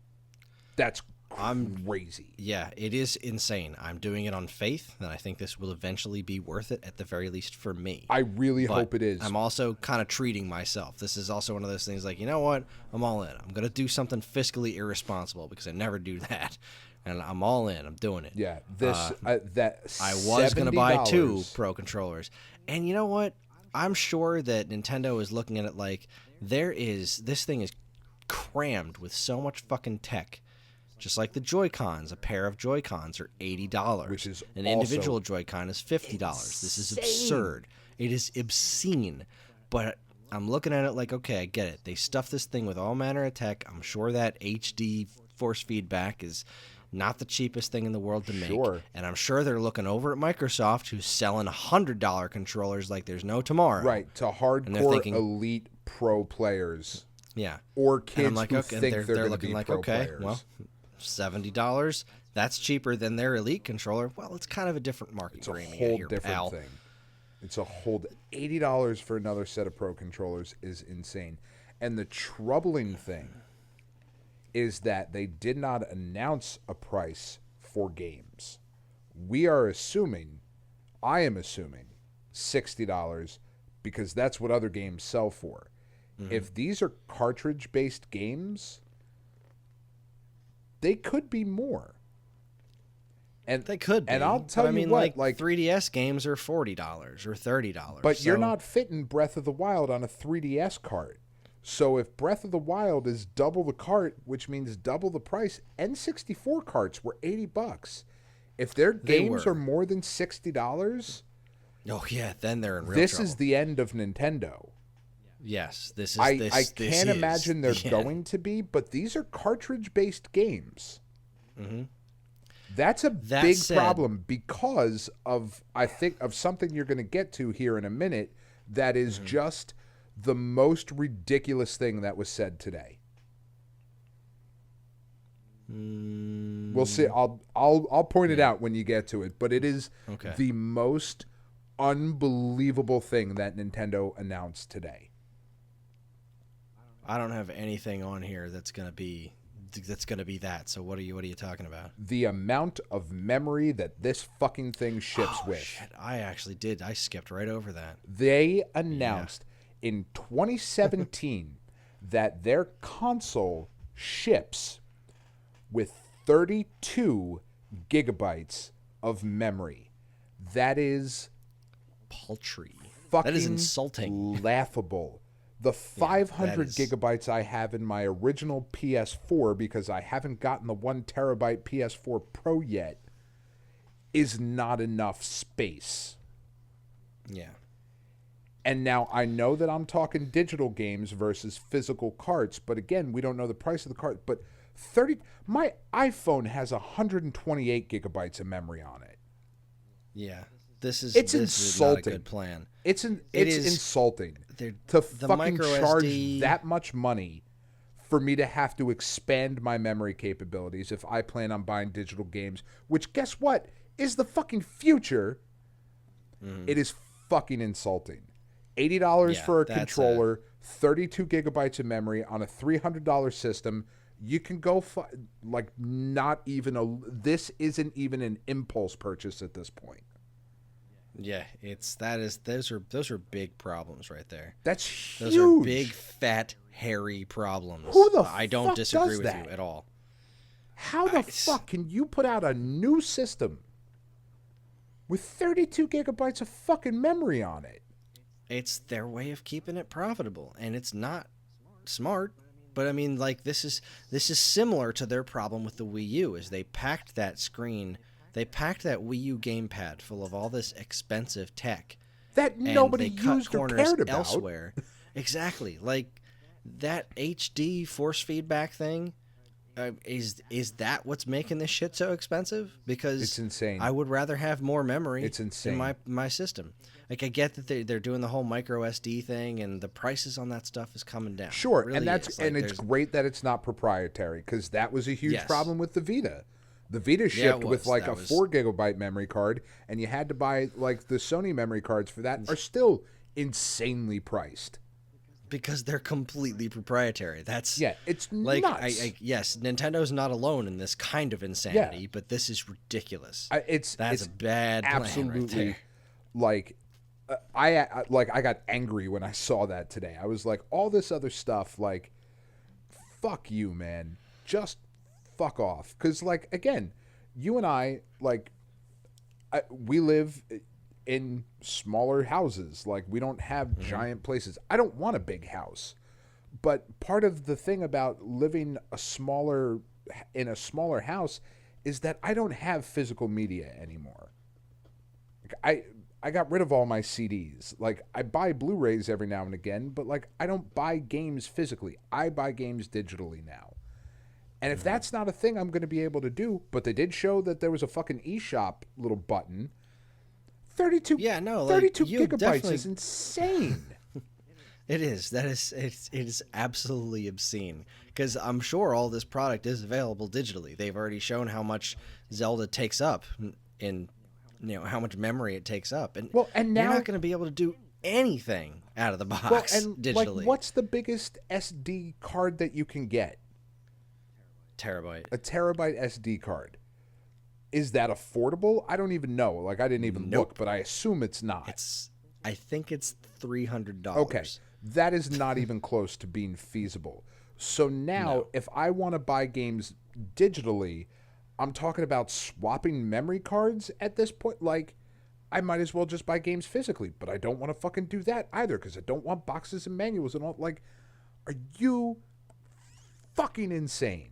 That's crazy. Yeah, it is insane. I'm doing it on faith that I think this will eventually be worth it, at the very least for me. I really But hope it is. I'm also kind of treating myself. This is also one of those things like, you know what? I'm all in. I'm going to do something fiscally irresponsible because I never do that. And I'm all in. I'm doing it. Yeah, that I was going to buy two $70 Pro controllers. And you know what? I'm sure that Nintendo is looking at it like this thing is crammed with so much fucking tech. Just like the Joy-Cons, a pair of Joy-Cons are $80. Which is an also individual Joy-Con is $50. This is absurd. It is obscene. But I'm looking at it like, okay, I get it. They stuffed this thing with all manner of tech. I'm sure that HD force feedback is not the cheapest thing in the world to make. Sure. And I'm sure they're looking over at Microsoft, who's selling $100 controllers like there's no tomorrow. Right, to hardcore thinking, elite pro players. Yeah. Or And kids I'm like, who okay, think they're they're going to looking be like, pro okay, players. well, $70. That's cheaper than their Elite controller. Well, it's kind of a different market. It's a you're aiming at whole here, different pal. thing. It's a whole $80 for another set of pro controllers is insane. And the troubling thing is that they did not announce a price for games. We are assuming, I am assuming, $60 because that's what other games sell for. If these are cartridge-based games, they could be more. And They could be. and I'll tell but I you mean, what, like 3DS games are $40 or $30. but so, you're not fitting Breath of the Wild on a 3DS cart. So if Breath of the Wild is double the cart, which means double the price, N64 carts were $80. If their games are more than $60, oh yeah, then they're in real this trouble. is the end of Nintendo. Yes, this is. I can't imagine they're yeah. going to be, but these are cartridge-based games. Mm-hmm. That's a That big said- problem because of, I think, of something you're going to get to here in a minute that is just the most ridiculous thing that was said today. We'll see. I'll point it out when you get to it, but it is the most unbelievable thing that Nintendo announced today. I don't have anything on here that's gonna be that. So what are you talking about? The amount of memory that this fucking thing ships with. Shit, I actually did. I skipped right over that. They announced in 2017 that their console ships with 32 gigabytes of memory. That is Paltry. fucking That is insulting. laughable. The 500 is- gigabytes I have in my original PS4, because I haven't gotten the 1 terabyte PS4 Pro yet, is not enough space. Yeah. And now I know that I'm talking digital games versus physical carts, but again, we don't know the price of the cart. But my iPhone has 128 gigabytes of memory on it. Yeah. This is insulting. not a good plan. It's insulting to the fucking micro charge SD that much money for me to have to expand my memory capabilities if I plan on buying digital games, which, guess what, is the fucking future. It is fucking insulting. $80 for a controller, 32 gigabytes of memory on a $300 system. You can go this isn't even an impulse purchase at this point. Yeah, those are big problems right there. That's huge. Those are big, fat, hairy problems. Who the I don't fuck disagree does with that? you at all. How the fuck can you put out a new system with 32 gigabytes of fucking memory on it? It's their way of keeping it profitable, and it's not smart. But I mean, like, this is similar to their problem with the Wii U, is they packed that screen. They packed that Wii U gamepad full of all this expensive tech that nobody used or cared about elsewhere. Exactly, like that HD force feedback thing. Is that what's making this shit so expensive? Because it's insane. I would rather have more memory. It's insane. In my system. Like, I get that they're doing the whole micro SD thing, and the prices on that stuff is coming down. Sure, it really and that's is. Like, it's great that it's not proprietary, because that was a huge Yes. problem with the Vita. The Vita shipped with like That a was- 4 gigabyte memory card, and you had to buy like the Sony memory cards for that are still insanely priced. Because they're completely proprietary. That's it's like nuts. yes, Nintendo's not alone in this kind of insanity, but this is ridiculous. That's a bad plan absolutely right there. like I got angry when I saw that today. I was like, all this other stuff, like, fuck you, man. Just fuck off. Because, like, again, you and I, like, we live in smaller houses. Like, we don't have giant places. I don't want a big house. But part of the thing about living in a smaller house is that I don't have physical media anymore. Like, I got rid of all my CDs. Like, I buy Blu-rays every now and again, but, like, I don't buy games physically. I buy games digitally now. And if that's not a thing I'm going to be able to do, but they did show that there was a fucking eShop little button. 32 gigabytes is insane. It is. It is absolutely obscene. Because I'm sure all this product is available digitally. They've already shown how much Zelda takes up in, how much memory it takes up. And now you're not going to be able to do anything out of the box digitally. Like, what's the biggest SD card that you can get? Terabyte. A terabyte SD card. Is that affordable? I don't even know. Like, I didn't even look, but I assume it's not. I think it's $300. Okay. That is not even close to being feasible. So now, if I want to buy games digitally, I'm talking about swapping memory cards at this point. Like, I might as well just buy games physically, but I don't want to fucking do that either because I don't want boxes and manuals and all. Like, are you fucking insane?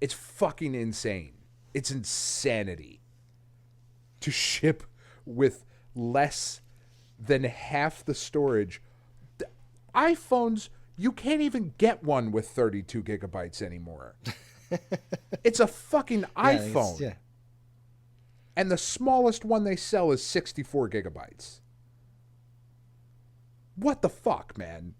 It's fucking insane. It's insanity to ship with less than half the storage. The iPhones, you can't even get one with 32 gigabytes anymore. It's a fucking iPhone. Yeah. And the smallest one they sell is 64 gigabytes. What the fuck, man?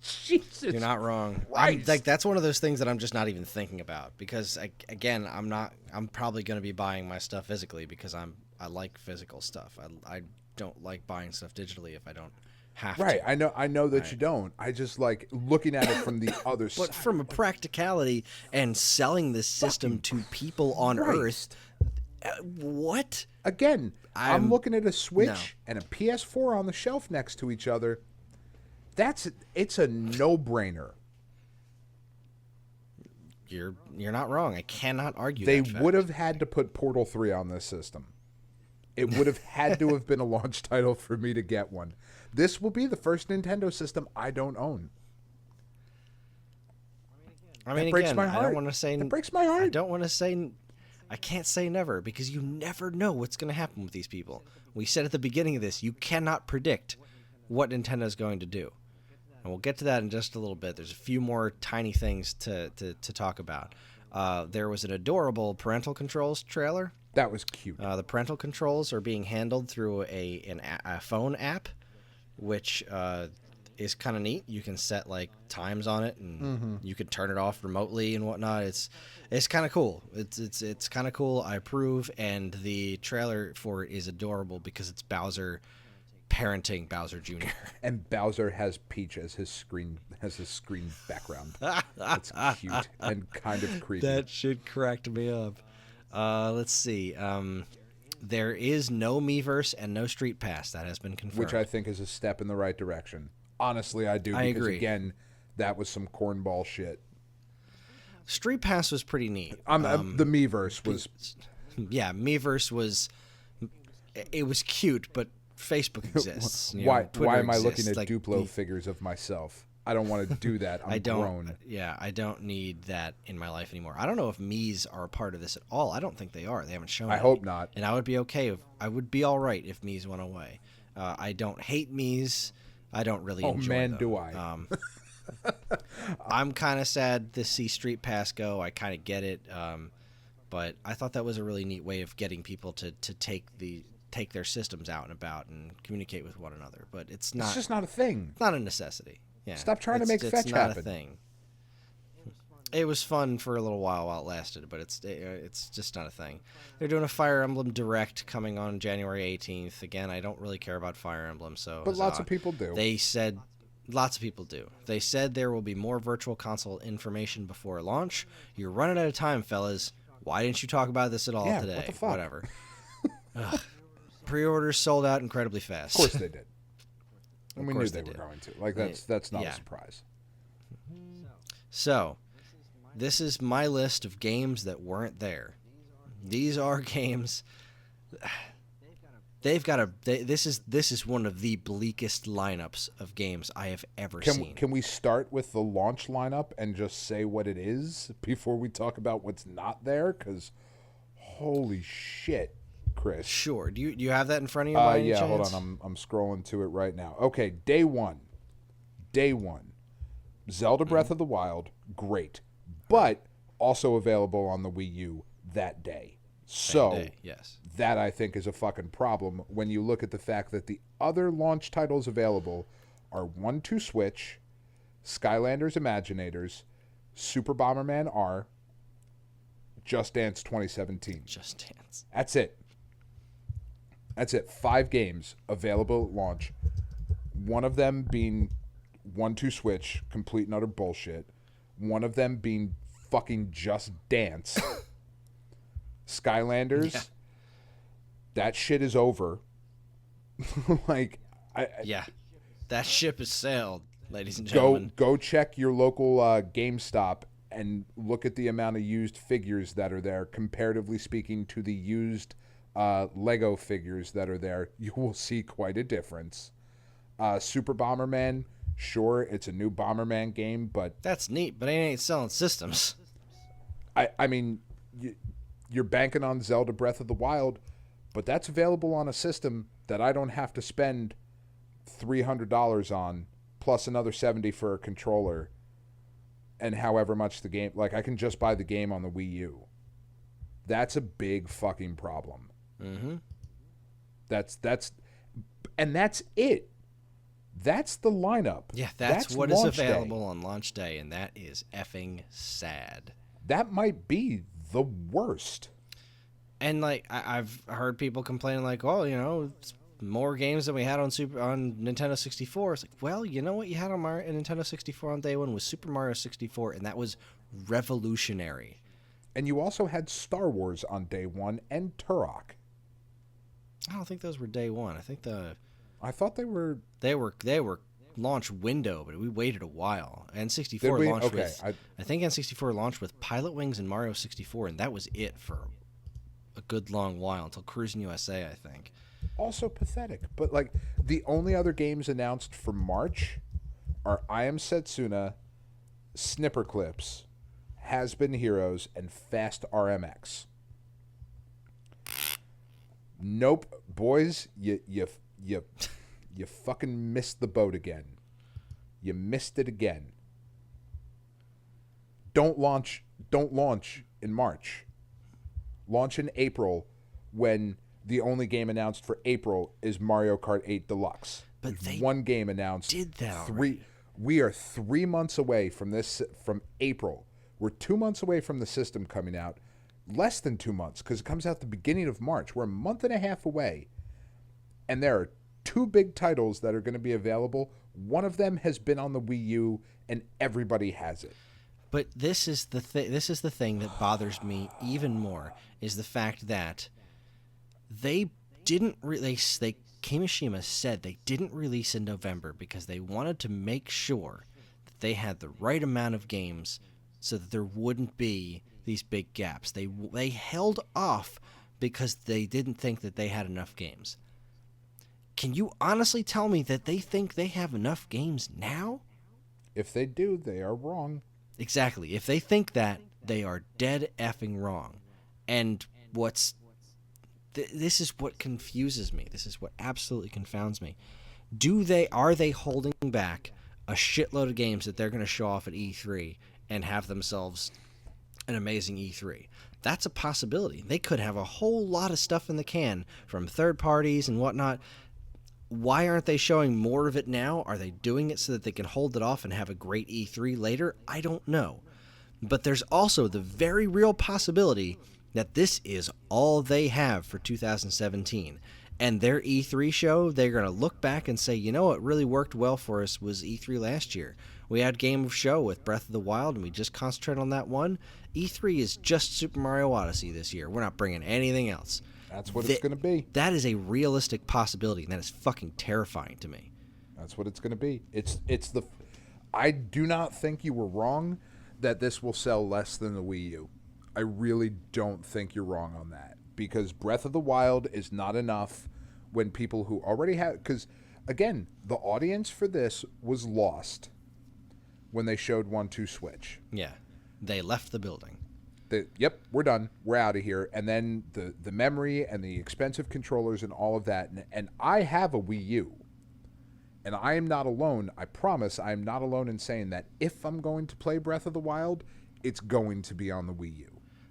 Jesus. You're not wrong. That's one of those things that I'm just not even thinking about because I'm probably going to be buying my stuff physically because I like physical stuff. I don't like buying stuff digitally if I don't have to. Right. I know that you don't. I just like looking at it from the other side. But from a practicality and selling this system to people on Earth, what? Again, I'm looking at a Switch and a PS4 on the shelf next to each other. It's a no-brainer. You're not wrong. I cannot argue They that fact. would have had to put Portal 3 on this system. It would have had to have been a launch title for me to get one. This will be the first Nintendo system I don't own. I mean, that breaks again, my heart. I don't want to say. That breaks my heart. I don't want to say. I can't say never because you never know what's going to happen with these people. We said at the beginning of this, you cannot predict what Nintendo's going to do. And we'll get to that in just a little bit. There's a few more tiny things to talk about. There was an adorable parental controls trailer. That was cute. The parental controls are being handled through a phone app, which is kind of neat. You can set like times on it, and you can turn it off remotely and whatnot. It's kind of cool. It's kind of cool. I approve. And the trailer for it is adorable because it's Bowser parenting Bowser Jr. And Bowser has Peach as his screen background. That's cute and kind of creepy. That shit cracked me up. Let's see. There is no Miiverse and no Street Pass. That has been confirmed. Which I think is a step in the right direction. Honestly, I do. I because agree. Again, that was some cornball shit. Street Pass was pretty neat. The Miiverse was... Yeah, Miiverse was... It was cute, but Facebook exists. Why am I exists. looking at Duplo figures of myself? I don't want to do that. I'm grown. Yeah, I don't need that in my life anymore. I don't know if Mii's are a part of this at all. I don't think they are. They haven't shown. I hope not. And I would be okay. I would be all right if Mii's went away. I don't hate Mii's. I don't really enjoy them. Do I? I'm kind of sad to see Street Pass go. I kind of get it. But I thought that was a really neat way of getting people to take their systems out and about and communicate with one another. But it's just not a thing. It's not a necessity. Yeah. Stop trying to make fetch happen. It's not a happen. thing. It was fun for a little while it lasted, but it's just not a thing. They're doing a Fire Emblem Direct coming on January 18th. Again, I don't really care about Fire Emblem, so. But lots of people do. They said, lots of people do. They said there will be more Virtual Console information before launch. You're running out of time, fellas. Why didn't you talk about this at all today? What the fuck? Whatever. Pre-orders sold out incredibly fast. Of course they did. And we knew they were going to. Like that's not Yeah. a surprise. So, this is my list of games that weren't there. These are games. This is one of the bleakest lineups of games I have ever seen. Can we start with the launch lineup and just say what it is before we talk about what's not there? Because holy shit, Kris. Sure. Do you have that in front of you? By any yeah. chance? Hold on. I'm scrolling to it right now. Okay, day one. Zelda Breath of the Wild, great, but also available on the Wii U that day. So yes. That I think is a fucking problem when you look at the fact that the other launch titles available are 1-2 Switch, Skylanders Imaginators, Super Bomberman R, Just Dance 2017. Just Dance. That's it. 5 games available at launch. One of them being 1-2 Switch, complete and utter bullshit. One of them being fucking Just Dance. Skylanders. Yeah. That shit is over. That ship has sailed, ladies and gentlemen. Go check your local GameStop and look at the amount of used figures that are there, comparatively speaking to the used Lego figures that are there, you will see quite a difference. Super Bomberman, sure, it's a new Bomberman game, but That's neat, but it ain't selling systems. I mean, you're banking on Zelda Breath of the Wild, but that's available on a system that I don't have to spend $300 on, plus another $70 for a controller, and however much the game. Like, I can just buy the game on the Wii U. That's a big fucking problem. Mm-hmm. That's it. That's the lineup. Yeah, that's what is launch available day. on launch day, and that is effing sad. That might be the worst. And like I've heard people complaining, like, "Oh, it's more games than we had on Nintendo 64." It's like, well, you know what you had on Nintendo 64 on day one was Super Mario 64, and that was revolutionary. And you also had Star Wars on day one and Turok. I don't think those were day one. I think I thought they were. They were launch window, but we waited a while. N64 launched Okay, with I think N64 launched with Pilot Wings and Mario 64, and that was it for a good long while until Cruis'n USA, I think. Also pathetic, but like the only other games announced for March are I Am Setsuna, Snipper Clips, Has Been Heroes, and Fast RMX. Nope, boys, you fucking missed the boat again. You missed it again. Don't launch in March. Launch in April, when the only game announced for April is Mario Kart 8 Deluxe. But There's they one game announced. did that three. We are 3 months away from April. We're 2 months away from the system coming out. Less than 2 months, because it comes out the beginning of March. We're a month and a half away. And there are 2 big titles that are going to be available. One of them has been on the Wii U, and everybody has it. But this is the thing that bothers me even more, is the fact that they didn't release. Kimishima said they didn't release in November because they wanted to make sure that they had the right amount of games so that there wouldn't be these big gaps. They held off because they didn't think that they had enough games. Can you honestly tell me that they think they have enough games now? If they do, they are wrong. Exactly. If they think that, they are dead effing wrong. And this is what confuses me. This is what absolutely confounds me. Are they holding back a shitload of games that they're going to show off at E3 and have themselves an amazing E3? That's a possibility. They could have a whole lot of stuff in the can from third parties and whatnot. Why aren't they showing more of it now? Are they doing it so that they can hold it off and have a great E3 later? I don't know. But there's also the very real possibility that this is all they have for 2017. And their E3 show, they're going to look back and say, you know what really worked well for us was E3 last year. We had Game of Show with Breath of the Wild, and we just concentrated on that one. E3 is just Super Mario Odyssey this year. We're not bringing anything else. That's what it's going to be. That is a realistic possibility, and that is fucking terrifying to me. That's what it's going to be. I do not think you were wrong that this will sell less than the Wii U. I really don't think you're wrong on that, because Breath of the Wild is not enough when people who already have, because again, the audience for this was lost when they showed 1-2 Switch. Yeah, they left the building. Yep, we're done. We're out of here. And then the memory and the expensive controllers and all of that. And I have a Wii U. And I am not alone. I promise I am not alone in saying that if I'm going to play Breath of the Wild, it's going to be on the Wii U.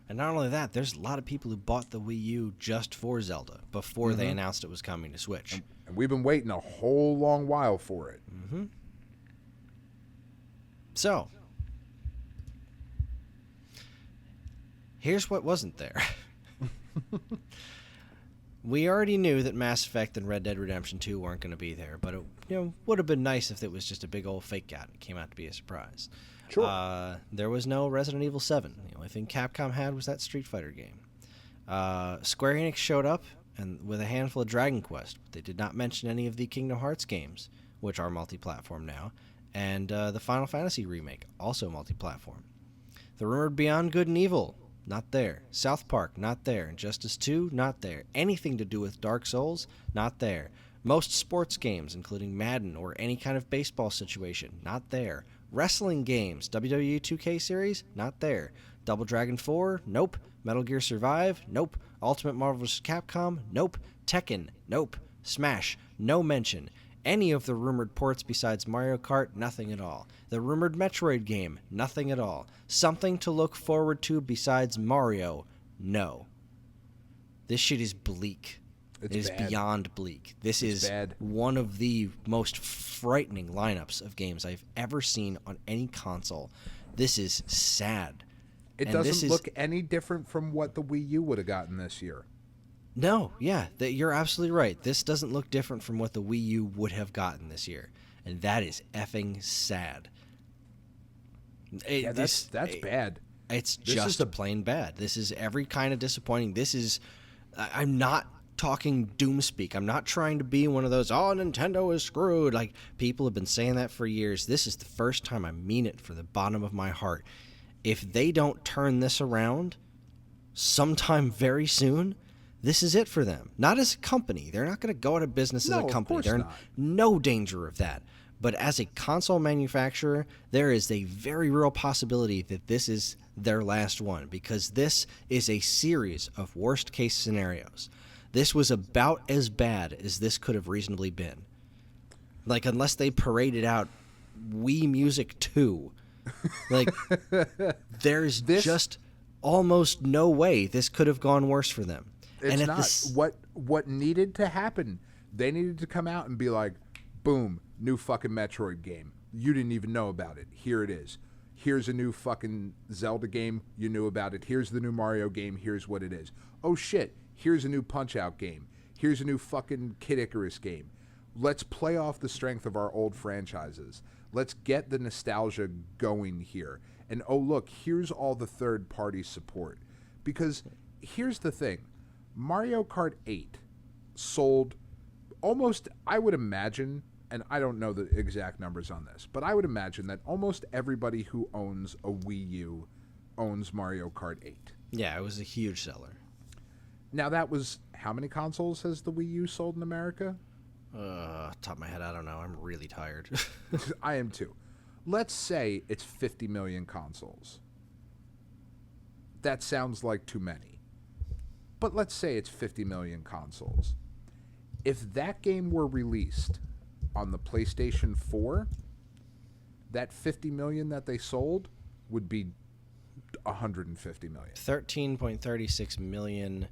And not only that, there's a lot of people who bought the Wii U just for Zelda before they announced it was coming to Switch. And we've been waiting a whole long while for it. Mm-hmm. So, here's what wasn't there. We already knew that Mass Effect and Red Dead Redemption 2 weren't going to be there, but it would have been nice if it was just a big old fake out and it came out to be a surprise. Sure. There was no Resident Evil 7. The only thing Capcom had was that Street Fighter game. Square Enix showed up and with a handful of Dragon Quest, but they did not mention any of the Kingdom Hearts games, which are multi-platform now, and the Final Fantasy remake, also multi-platform. The rumored Beyond Good and Evil, not there. South Park, not there. Injustice 2, not there. Anything to do with Dark Souls, not there. Most sports games, including Madden or any kind of baseball situation, not there. Wrestling games, WWE 2K series, not there. Double Dragon 4, nope. Metal Gear Survive, nope. Ultimate Marvel vs. Capcom, nope. Tekken, nope. Smash, no mention. Any of the rumored ports besides Mario Kart, nothing at all. The rumored Metroid game, nothing at all. Something to look forward to besides Mario, no. This shit is bleak. It is beyond bleak. This is one of the most frightening lineups of games I've ever seen on any console. This is sad. It doesn't look any different from what the Wii U would have gotten this year. No, yeah, you're absolutely right. This doesn't look different from what the Wii U would have gotten this year. And that is effing sad. That's bad. It's just plain bad. This is every kind of disappointing. This is... I'm not talking doomspeak. I'm not trying to be one of those, oh, Nintendo is screwed. Like, people have been saying that for years. This is the first time I mean it from the bottom of my heart. If they don't turn this around sometime very soon... This is it for them. Not as a company. They're not going to go out of business as a company. They're in no danger of that. But as a console manufacturer, there is a very real possibility that this is their last one, because this is a series of worst-case scenarios. This was about as bad as this could have reasonably been. Like, unless they paraded out Wii Music 2. Like, there's just almost no way this could have gone worse for them. It's not. What needed to happen, they needed to come out and be like, boom, new fucking Metroid game. You didn't even know about it. Here it is. Here's a new fucking Zelda game. You knew about it. Here's the new Mario game. Here's what it is. Oh, shit. Here's a new Punch-Out game. Here's a new fucking Kid Icarus game. Let's play off the strength of our old franchises. Let's get the nostalgia going here. And, oh, look, here's all the third-party support. Because here's the thing. Mario Kart 8 sold almost, I would imagine, and I don't know the exact numbers on this, but I would imagine that almost everybody who owns a Wii U owns Mario Kart 8. Yeah, it was a huge seller. Now, that was, how many consoles has the Wii U sold in America? Top of my head, I don't know. I'm really tired. I am too. Let's say it's 50 million consoles. That sounds like too many. But let's say it's 50 million consoles. If that game were released on the PlayStation 4, that 50 million that they sold would be 150 million. 13.36 million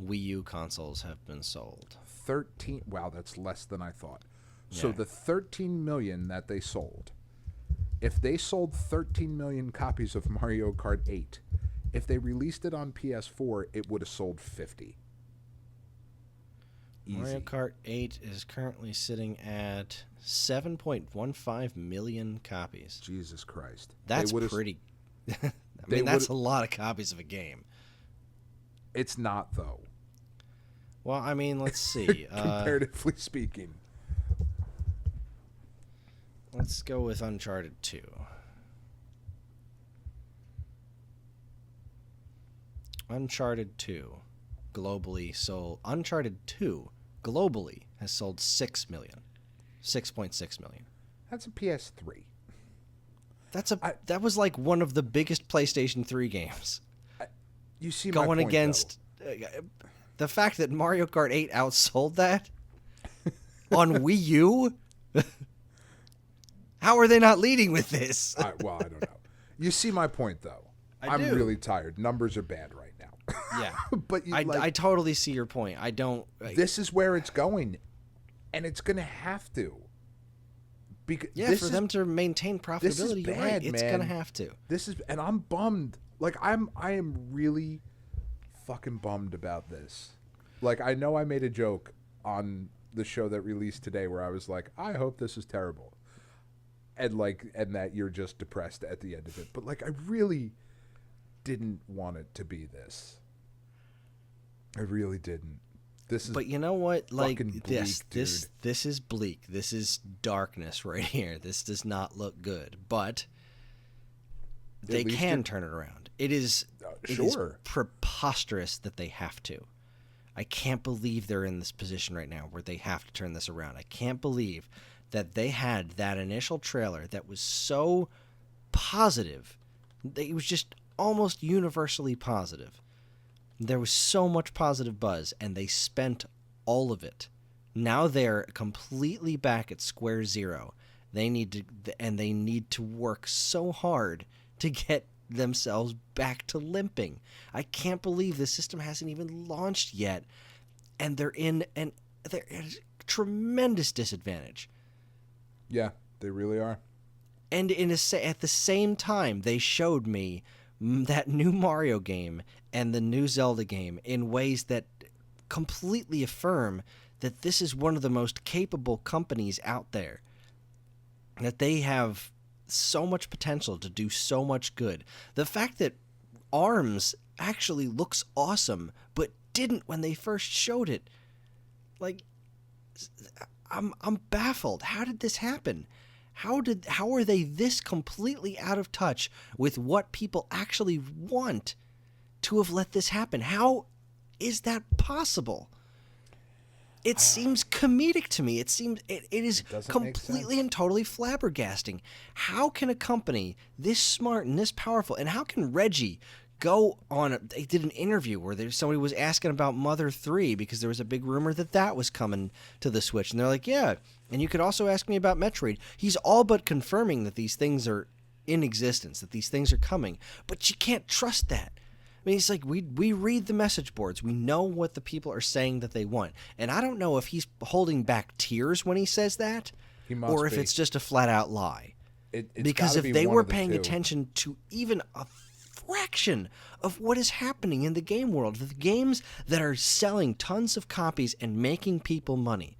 Wii U consoles have been sold. Wow, that's less than I thought. Yeah. So the 13 million that they sold, if they sold 13 million copies of Mario Kart 8, if they released it on PS4, it would have sold 50. Easy. Mario Kart 8 is currently sitting at 7.15 million copies. Jesus Christ. That's pretty... I mean, that's a lot of copies of a game. It's not, though. Well, I mean, let's see. Comparatively speaking. Let's go with Uncharted 2. Uncharted 2 globally sold. Uncharted 2 globally has sold 6 million. 6.6 million. That's a PS3. That was like one of the biggest PlayStation 3 games. You see my going point, against the fact that Mario Kart 8 outsold that on Wii U? How are they not leading with this? Well, I don't know. You see my point, though. I'm really tired. Numbers are bad right now. Yeah. But I totally see your point. I don't... This is where it's going, and it's going to have to. For them to maintain profitability, this is bad, right. It's man. going to have to. And I'm bummed. Like, I am really fucking bummed about this. Like, I know I made a joke on the show that released today where I was like, I hope this is terrible. And that you're just depressed at the end of it. But like, I really didn't want it to be this. I really didn't. But you know what? Like, bleak, this is bleak. This is darkness right here. This does not look good. But they can turn it around. It is Sure. preposterous that they have to. I can't believe they're in this position right now where they have to turn this around. I can't believe that they had that initial trailer that was so positive. It was just almost universally positive. There was so much positive buzz, and they spent all of it. Now they're completely back at square zero. They need to work so hard to get themselves back to limping. I can't believe the system hasn't even launched yet, and they're at a tremendous disadvantage. Yeah, they really are. And at the same time, they showed me that new Mario game and the new Zelda game in ways that completely affirm that this is one of the most capable companies out there. That they have so much potential to do so much good. The fact that ARMS actually looks awesome, but didn't when they first showed it. Like, I'm baffled. How did this happen? How are they this completely out of touch with what people actually want to have let this happen? How is that possible? It seems comedic to me. It is completely and totally flabbergasting. How can a company this smart and this powerful, and how can Reggie go on? They did an interview where somebody was asking about Mother 3 because there was a big rumor that was coming to the Switch, and they're like, yeah, and you could also ask me about Metroid. He's all but confirming that these things are in existence, that these things are coming, but you can't trust that. I mean, it's like we read the message boards. We know what the people are saying that they want. And I don't know if he's holding back tears when he says that or if it's just a flat-out lie. Because if they were paying attention to even a fraction of what is happening in the game world, the games that are selling tons of copies and making people money,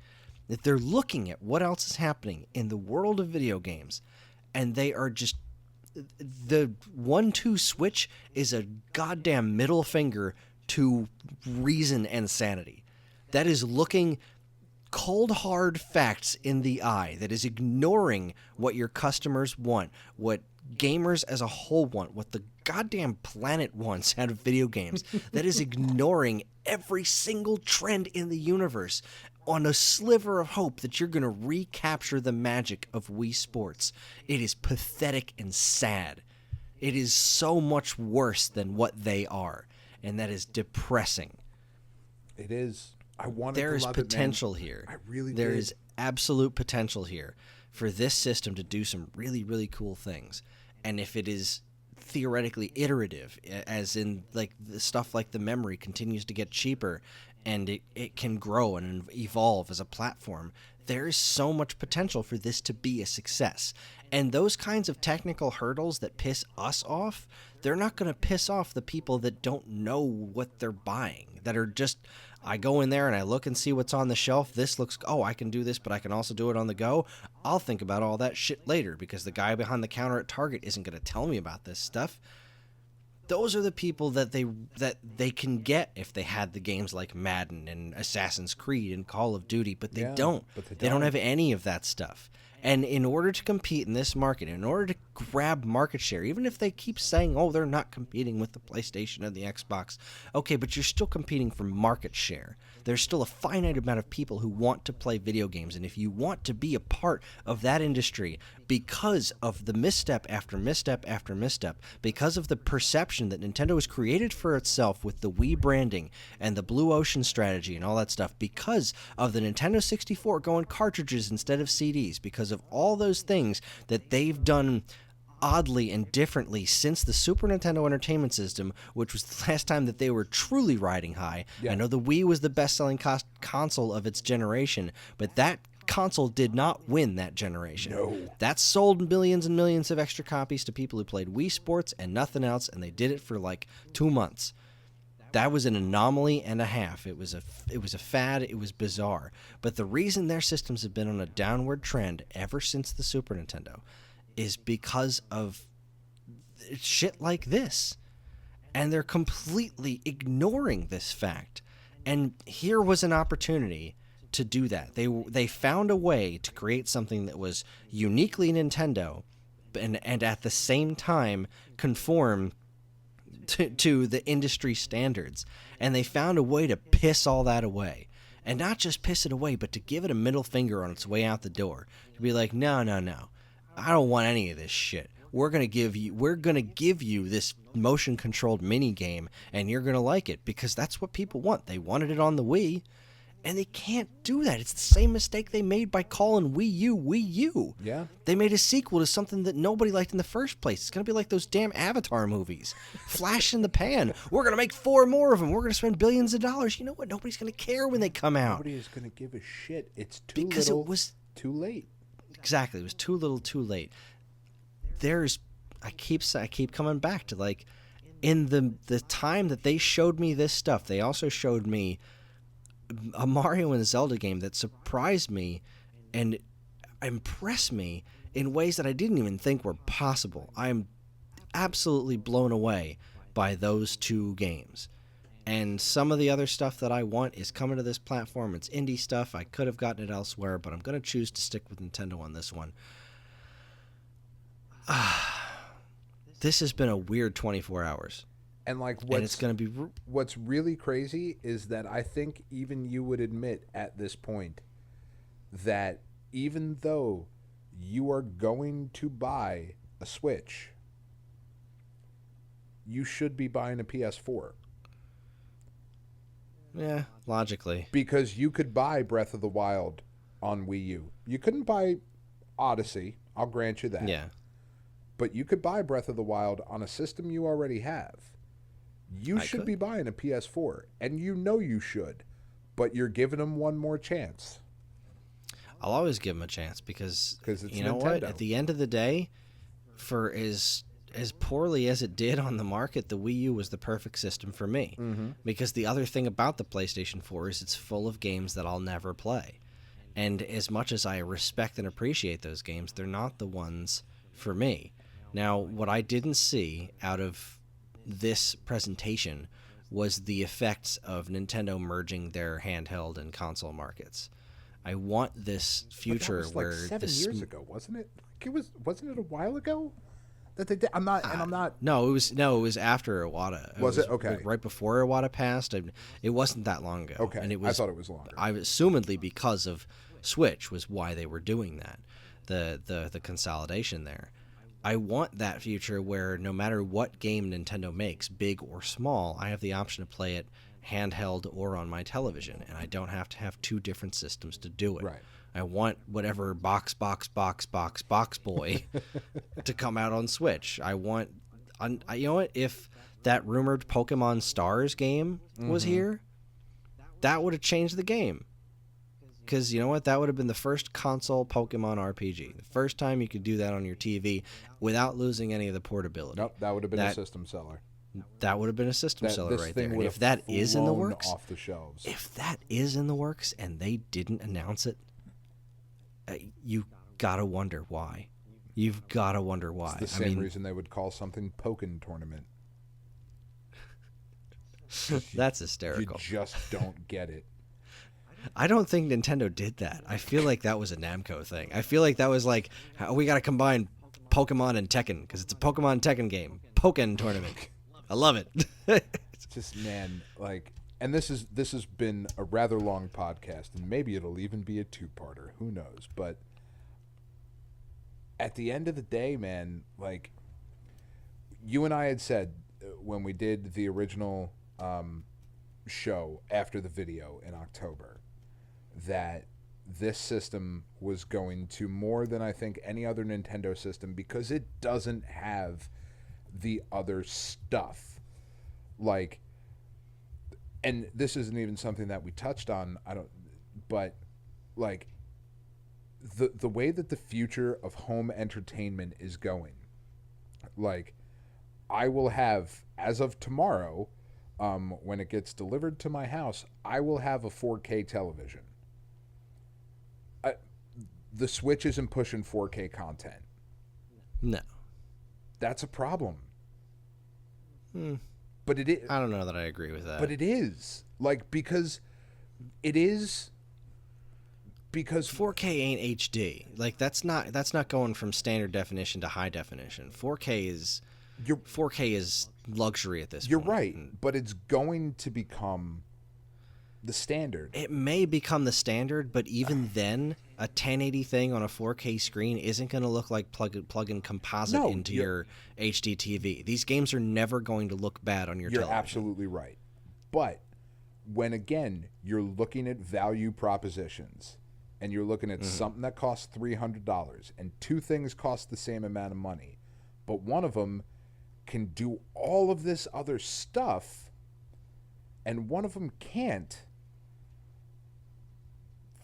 if they're looking at what else is happening in the world of video games, and they are just... The 1-2 switch is a goddamn middle finger to reason and sanity. That is looking cold, hard facts in the eye. That is ignoring what your customers want, what gamers as a whole want, what the goddamn planet wants out of video games. That is ignoring every single trend in the universe on a sliver of hope that you're going to recapture the magic of Wii Sports. It is pathetic and sad. It is so much worse than what they are, and that is depressing. It is. I wanted there to is love potential it, man. here. I really There did. is absolute potential here for this system to do some really, really cool things. And if it is theoretically iterative, as in like the stuff like the memory continues to get cheaper and it can grow and evolve as a platform, there is so much potential for this to be a success. And those kinds of technical hurdles that piss us off, they're not going to piss off the people that don't know what they're buying, that are just, I go in there and I look and see what's on the shelf. This looks, oh, I can do this, but I can also do it on the go. I'll think about all that shit later because the guy behind the counter at Target isn't going to tell me about this stuff. Those are the people that they can get if they had the games like Madden and Assassin's Creed and Call of Duty, but they don't. They don't have any of that stuff. And in order to compete in this market, in order to grab market share, even if they keep saying, oh, they're not competing with the PlayStation and the Xbox, okay, but you're still competing for market share. There's still a finite amount of people who want to play video games, and if you want to be a part of that industry because of the misstep after misstep after misstep, because of the perception that Nintendo has created for itself with the Wii branding and the Blue Ocean strategy and all that stuff, because of the Nintendo 64 going cartridges instead of CDs, because of all those things that they've done oddly and differently since the Super Nintendo Entertainment System, which was the last time that they were truly riding high. Yeah. I know the Wii was the best-selling console of its generation, but that console did not win that generation. No. That sold millions and millions of extra copies to people who played Wii Sports and nothing else, and they did it for like 2 months. That was an anomaly and a half. It was a fad. It was bizarre. But the reason their systems have been on a downward trend ever since the Super Nintendo is because of shit like this. And they're completely ignoring this fact. And here was an opportunity to do that. They found a way to create something that was uniquely Nintendo, and at the same time conform to the industry standards. And they found a way to piss all that away. And not just piss it away, but to give it a middle finger on its way out the door. To be like, no. I don't want any of this shit. We're gonna give you this motion controlled mini game, and you're gonna like it because that's what people want. They wanted it on the Wii, and they can't do that. It's the same mistake they made by calling Wii U. Yeah. They made a sequel to something that nobody liked in the first place. It's gonna be like those damn Avatar movies, flash in the pan. We're gonna make 4 more of them. We're gonna spend billions of dollars. You know what? Nobody's gonna care when they come out. Nobody is gonna give a shit. It's too because little, it was too late. Exactly. It was too little, too late. I keep coming back to, like, in the time that they showed me this stuff, they also showed me a Mario and Zelda game that surprised me and impressed me in ways that I didn't even think were possible. I'm absolutely blown away by those 2 games. And some of the other stuff that I want is coming to this platform. It's indie stuff. I could have gotten it elsewhere, but I'm going to choose to stick with Nintendo on this one. This has been a weird 24 hours. And like what's really crazy is that I think even you would admit at this point that even though you are going to buy a Switch, you should be buying a PS4. Yeah, logically. Because you could buy Breath of the Wild on Wii U. You couldn't buy Odyssey, I'll grant you that. Yeah. But you could buy Breath of the Wild on a system you already have. You should be buying a PS4, and you know you should, but you're giving them one more chance. I'll always give them a chance because it's you know Nintendo. what? At the end of the day, for as poorly as it did on the market, the Wii U was the perfect system for me. Mm-hmm. Because the other thing about the PlayStation 4 is it's full of games that I'll never play. And as much as I respect and appreciate those games, they're not the ones for me. Now, what I didn't see out of this presentation was the effects of Nintendo merging their handheld and console markets. I want this future but that was where like 7 years ago, wasn't it? Wasn't it a while ago that they did? I'm not. No, it was after Iwata. Was it? Okay. Right before Iwata passed. It wasn't that long ago. Okay. And it was, I thought it was longer. Assumedly because of Switch was why they were doing that. The consolidation there. I want that future where no matter what game Nintendo makes, big or small, I have the option to play it handheld or on my television, and I don't have to have 2 different systems to do it. Right. I want whatever box boy to come out on Switch. I want, you know what? If that rumored Pokemon Stars game was here, that would have changed the game. Because you know what? That would have been the first console Pokemon RPG. The first time you could do that on your TV without losing any of the portability. Nope, that would have been a system seller. That would have been a system seller right there. And if that is in the works, off the shelves. If that is in the works and they didn't announce it, you gotta wonder why. You've gotta wonder why. It's the same reason they would call something Pokken Tournament. That's hysterical. You just don't get it. I don't think Nintendo did that. I feel like that was a Namco thing. I feel like that was like, we got to combine Pokemon and Tekken because it's a Pokemon Tekken game. Pokken Tournament. I love it. It's just, man, like, and this has been a rather long podcast, and maybe it'll even be a 2-parter. Who knows? But at the end of the day, man, like, you and I had said when we did the original show after the video in October that this system was going to more than I think any other Nintendo system because it doesn't have the other stuff. Like, and this isn't even something that we touched on, but like the way that the future of home entertainment is going, like, I will have, as of tomorrow, when it gets delivered to my house, I will have a 4K television. The Switch isn't pushing 4K content. No. That's a problem. But it is. I don't know that I agree with that. But it is. Like, because it is. because 4K ain't HD. Like that's not going from standard definition to high definition. 4K is luxury at this you're point. right, but it's going to become the standard. It may become the standard, but even then, a 1080 thing on a 4K screen isn't going to look like plug-in composite into your HD TV. These games are never going to look bad on your television. You're absolutely right. But when, again, you're looking at value propositions and you're looking at something that costs $300 and two things cost the same amount of money, but one of them can do all of this other stuff and one of them can't,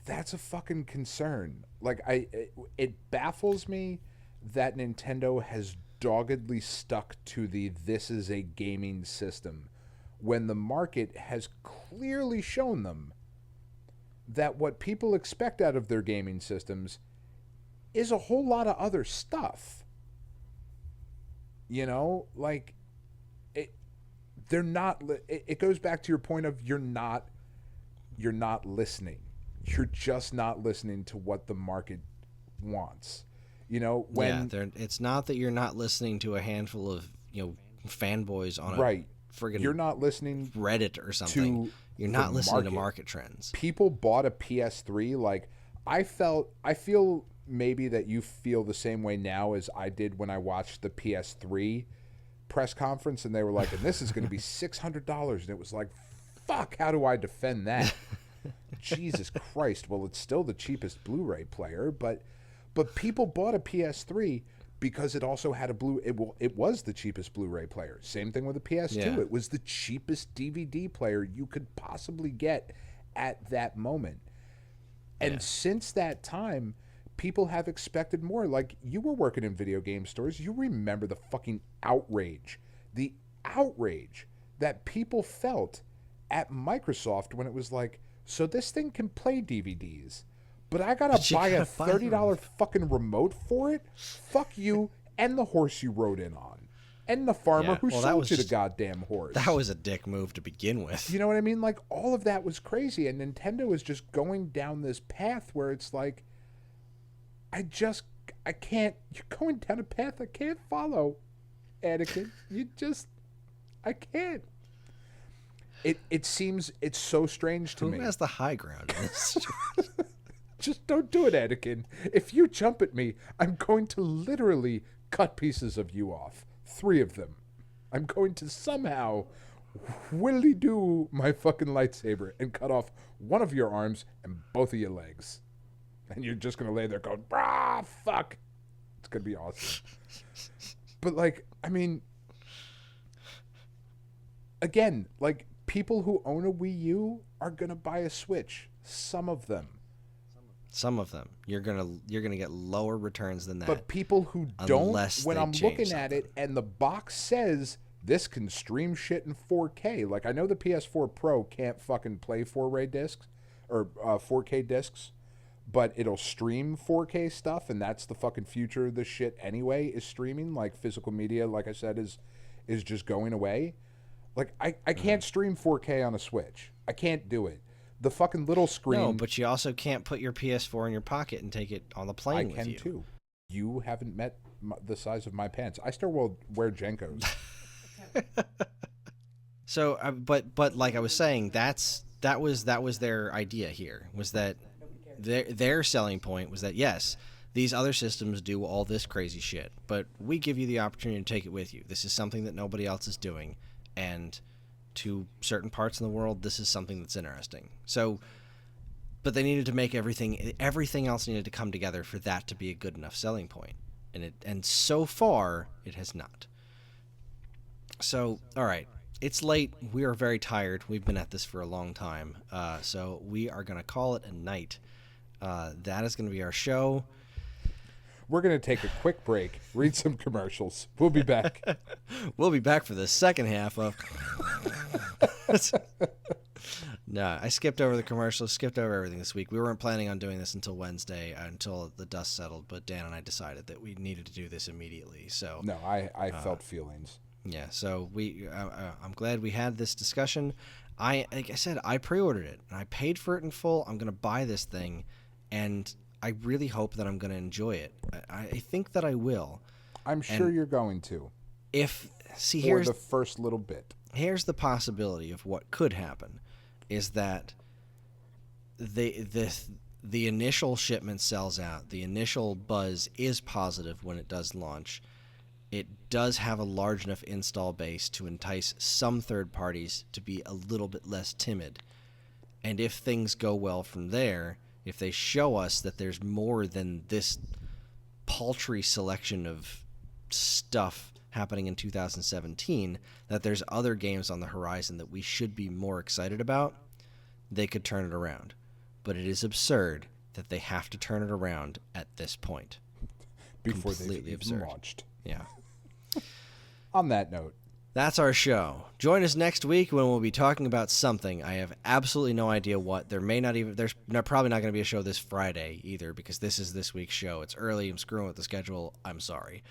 that's a fucking concern. Like, it baffles me that Nintendo has doggedly stuck to this is a gaming system when the market has clearly shown them that what people expect out of their gaming systems is a whole lot of other stuff. You know, like, they're not, it goes back to your point of you're not listening. You're just not listening to what the market wants. You know, when it's not that you're not listening to a handful of, fanboys on right. friggin' You're not listening Reddit or something. You're not listening to market trends. People bought a PS3 like I feel maybe that you feel the same way now as I did when I watched the PS3 press conference and they were like, and this is going to be $600 and it was like, fuck, how do I defend that? Jesus Christ. Well, it's still the cheapest Blu-ray player, but people bought a PS3 because it also had it was the cheapest Blu-ray player. Same thing with the PS2. Yeah. It was the cheapest DVD player you could possibly get at that moment. And since that time, people have expected more. Like, you were working in video game stores. You remember the fucking outrage. The outrage that people felt at Microsoft when it was like, so this thing can play DVDs, but I gotta buy a $30 fucking remote for it? Fuck you and the horse you rode in on. And the farmer who sold you the goddamn horse. That was a dick move to begin with. You know what I mean? Like, all of that was crazy, and Nintendo is just going down this path where it's like, I can't, you're going down a path I can't follow, Anakin. I can't. It seems, it's so strange to me. Who has the high ground in this? Just don't do it, Anakin. If you jump at me, I'm going to literally cut pieces of you off. 3 of them. I'm going to somehow willy do my fucking lightsaber and cut off one of your arms and both of your legs. And you're just going to lay there going, brah, fuck. It's going to be awesome. But, like, I mean, again, like, people who own a Wii U are going to buy a Switch. Some of them. You're gonna get lower returns than that. But people who don't, when I'm looking at it and the box says this can stream shit in 4K. Like, I know the PS4 Pro can't fucking play 4K discs or 4K discs, but it'll stream 4K stuff, and that's the fucking future of this shit anyway, is streaming. Like, physical media, like I said, is just going away. Like, I can't stream 4K on a Switch. I can't do it. The fucking little screen. No, but you also can't put your PS4 in your pocket and take it on the plane with you. I can too. You haven't met the size of my pants. I still will wear Jenkos. So, but like I was saying, that was their idea here, was that their selling point was that, yes, these other systems do all this crazy shit, but we give you the opportunity to take it with you. This is something that nobody else is doing, and to certain parts in the world, this is something that's interesting. So, but they needed to make everything else needed to come together for that to be a good enough selling point. And so far, it has not. So, all right, it's late. We are very tired. We've been at this for a long time. So we are going to call it a night. That is going to be our show. We're going to take a quick break, read some commercials. We'll be back. We'll be back for the second half of... No, I skipped over the commercials, skipped over everything this week. We weren't planning on doing this until Wednesday, until the dust settled, but Dan and I decided that we needed to do this immediately. So no, I felt feelings. Yeah, so I'm glad we had this discussion. Like I said, I pre-ordered it, and I paid for it in full. I'm going to buy this thing, and I really hope that I'm going to enjoy it. I think that I will. I'm sure you're going to. Here's the first little bit. Here's the possibility of what could happen, is that the initial shipment sells out. The initial buzz is positive when it does launch. It does have a large enough install base to entice some third parties to be a little bit less timid. And if things go well from there, if they show us that there's more than this paltry selection of stuff happening in 2017, that there's other games on the horizon that we should be more excited about, they could turn it around. But it is absurd that they have to turn it around at this point. Before they've even launched. Yeah. On that note, that's our show. Join us next week when we'll be talking about something. I have absolutely no idea what. There's probably not going to be a show this Friday either, because this is this week's show. It's early. I'm screwing with the schedule. I'm sorry.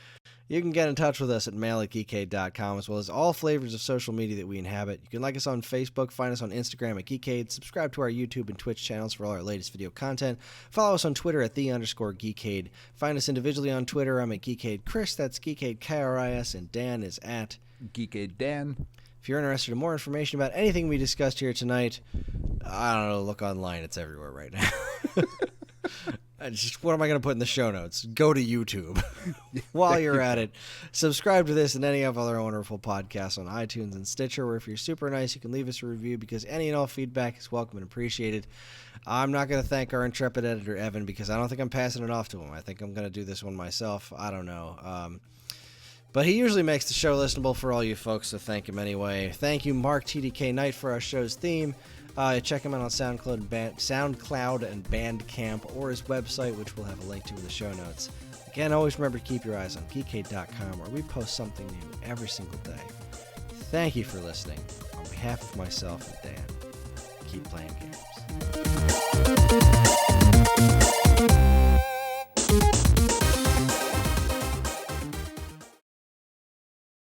You can get in touch with us at mail@geekade.com, as well as all flavors of social media that we inhabit. You can like us on Facebook, find us on Instagram at Geekade, subscribe to our YouTube and Twitch channels for all our latest video content, follow us on Twitter at @the_Geekade, find us individually on Twitter. I'm at Geekade Kris, that's Geekade KRIS, and Dan is at Geekade Dan. If you're interested in more information about anything we discussed here tonight, I don't know, look online. It's everywhere right now. What am I going to put in the show notes? Go to YouTube. While you're at it, subscribe to this and any of other wonderful podcasts on iTunes and Stitcher, where if you're super nice, you can leave us a review, because any and all feedback is welcome and appreciated. I'm not going to thank our intrepid editor, Evan, because I don't think I'm passing it off to him. I think I'm going to do this one myself. I don't know. But he usually makes the show listenable for all you folks, so thank him anyway. Thank you, Mark TDK Knight, for our show's theme. Check him out on SoundCloud and Bandcamp, or his website, which we'll have a link to in the show notes. Again, always remember to keep your eyes on Geekade.com, where we post something new every single day. Thank you for listening. On behalf of myself and Dan, keep playing games.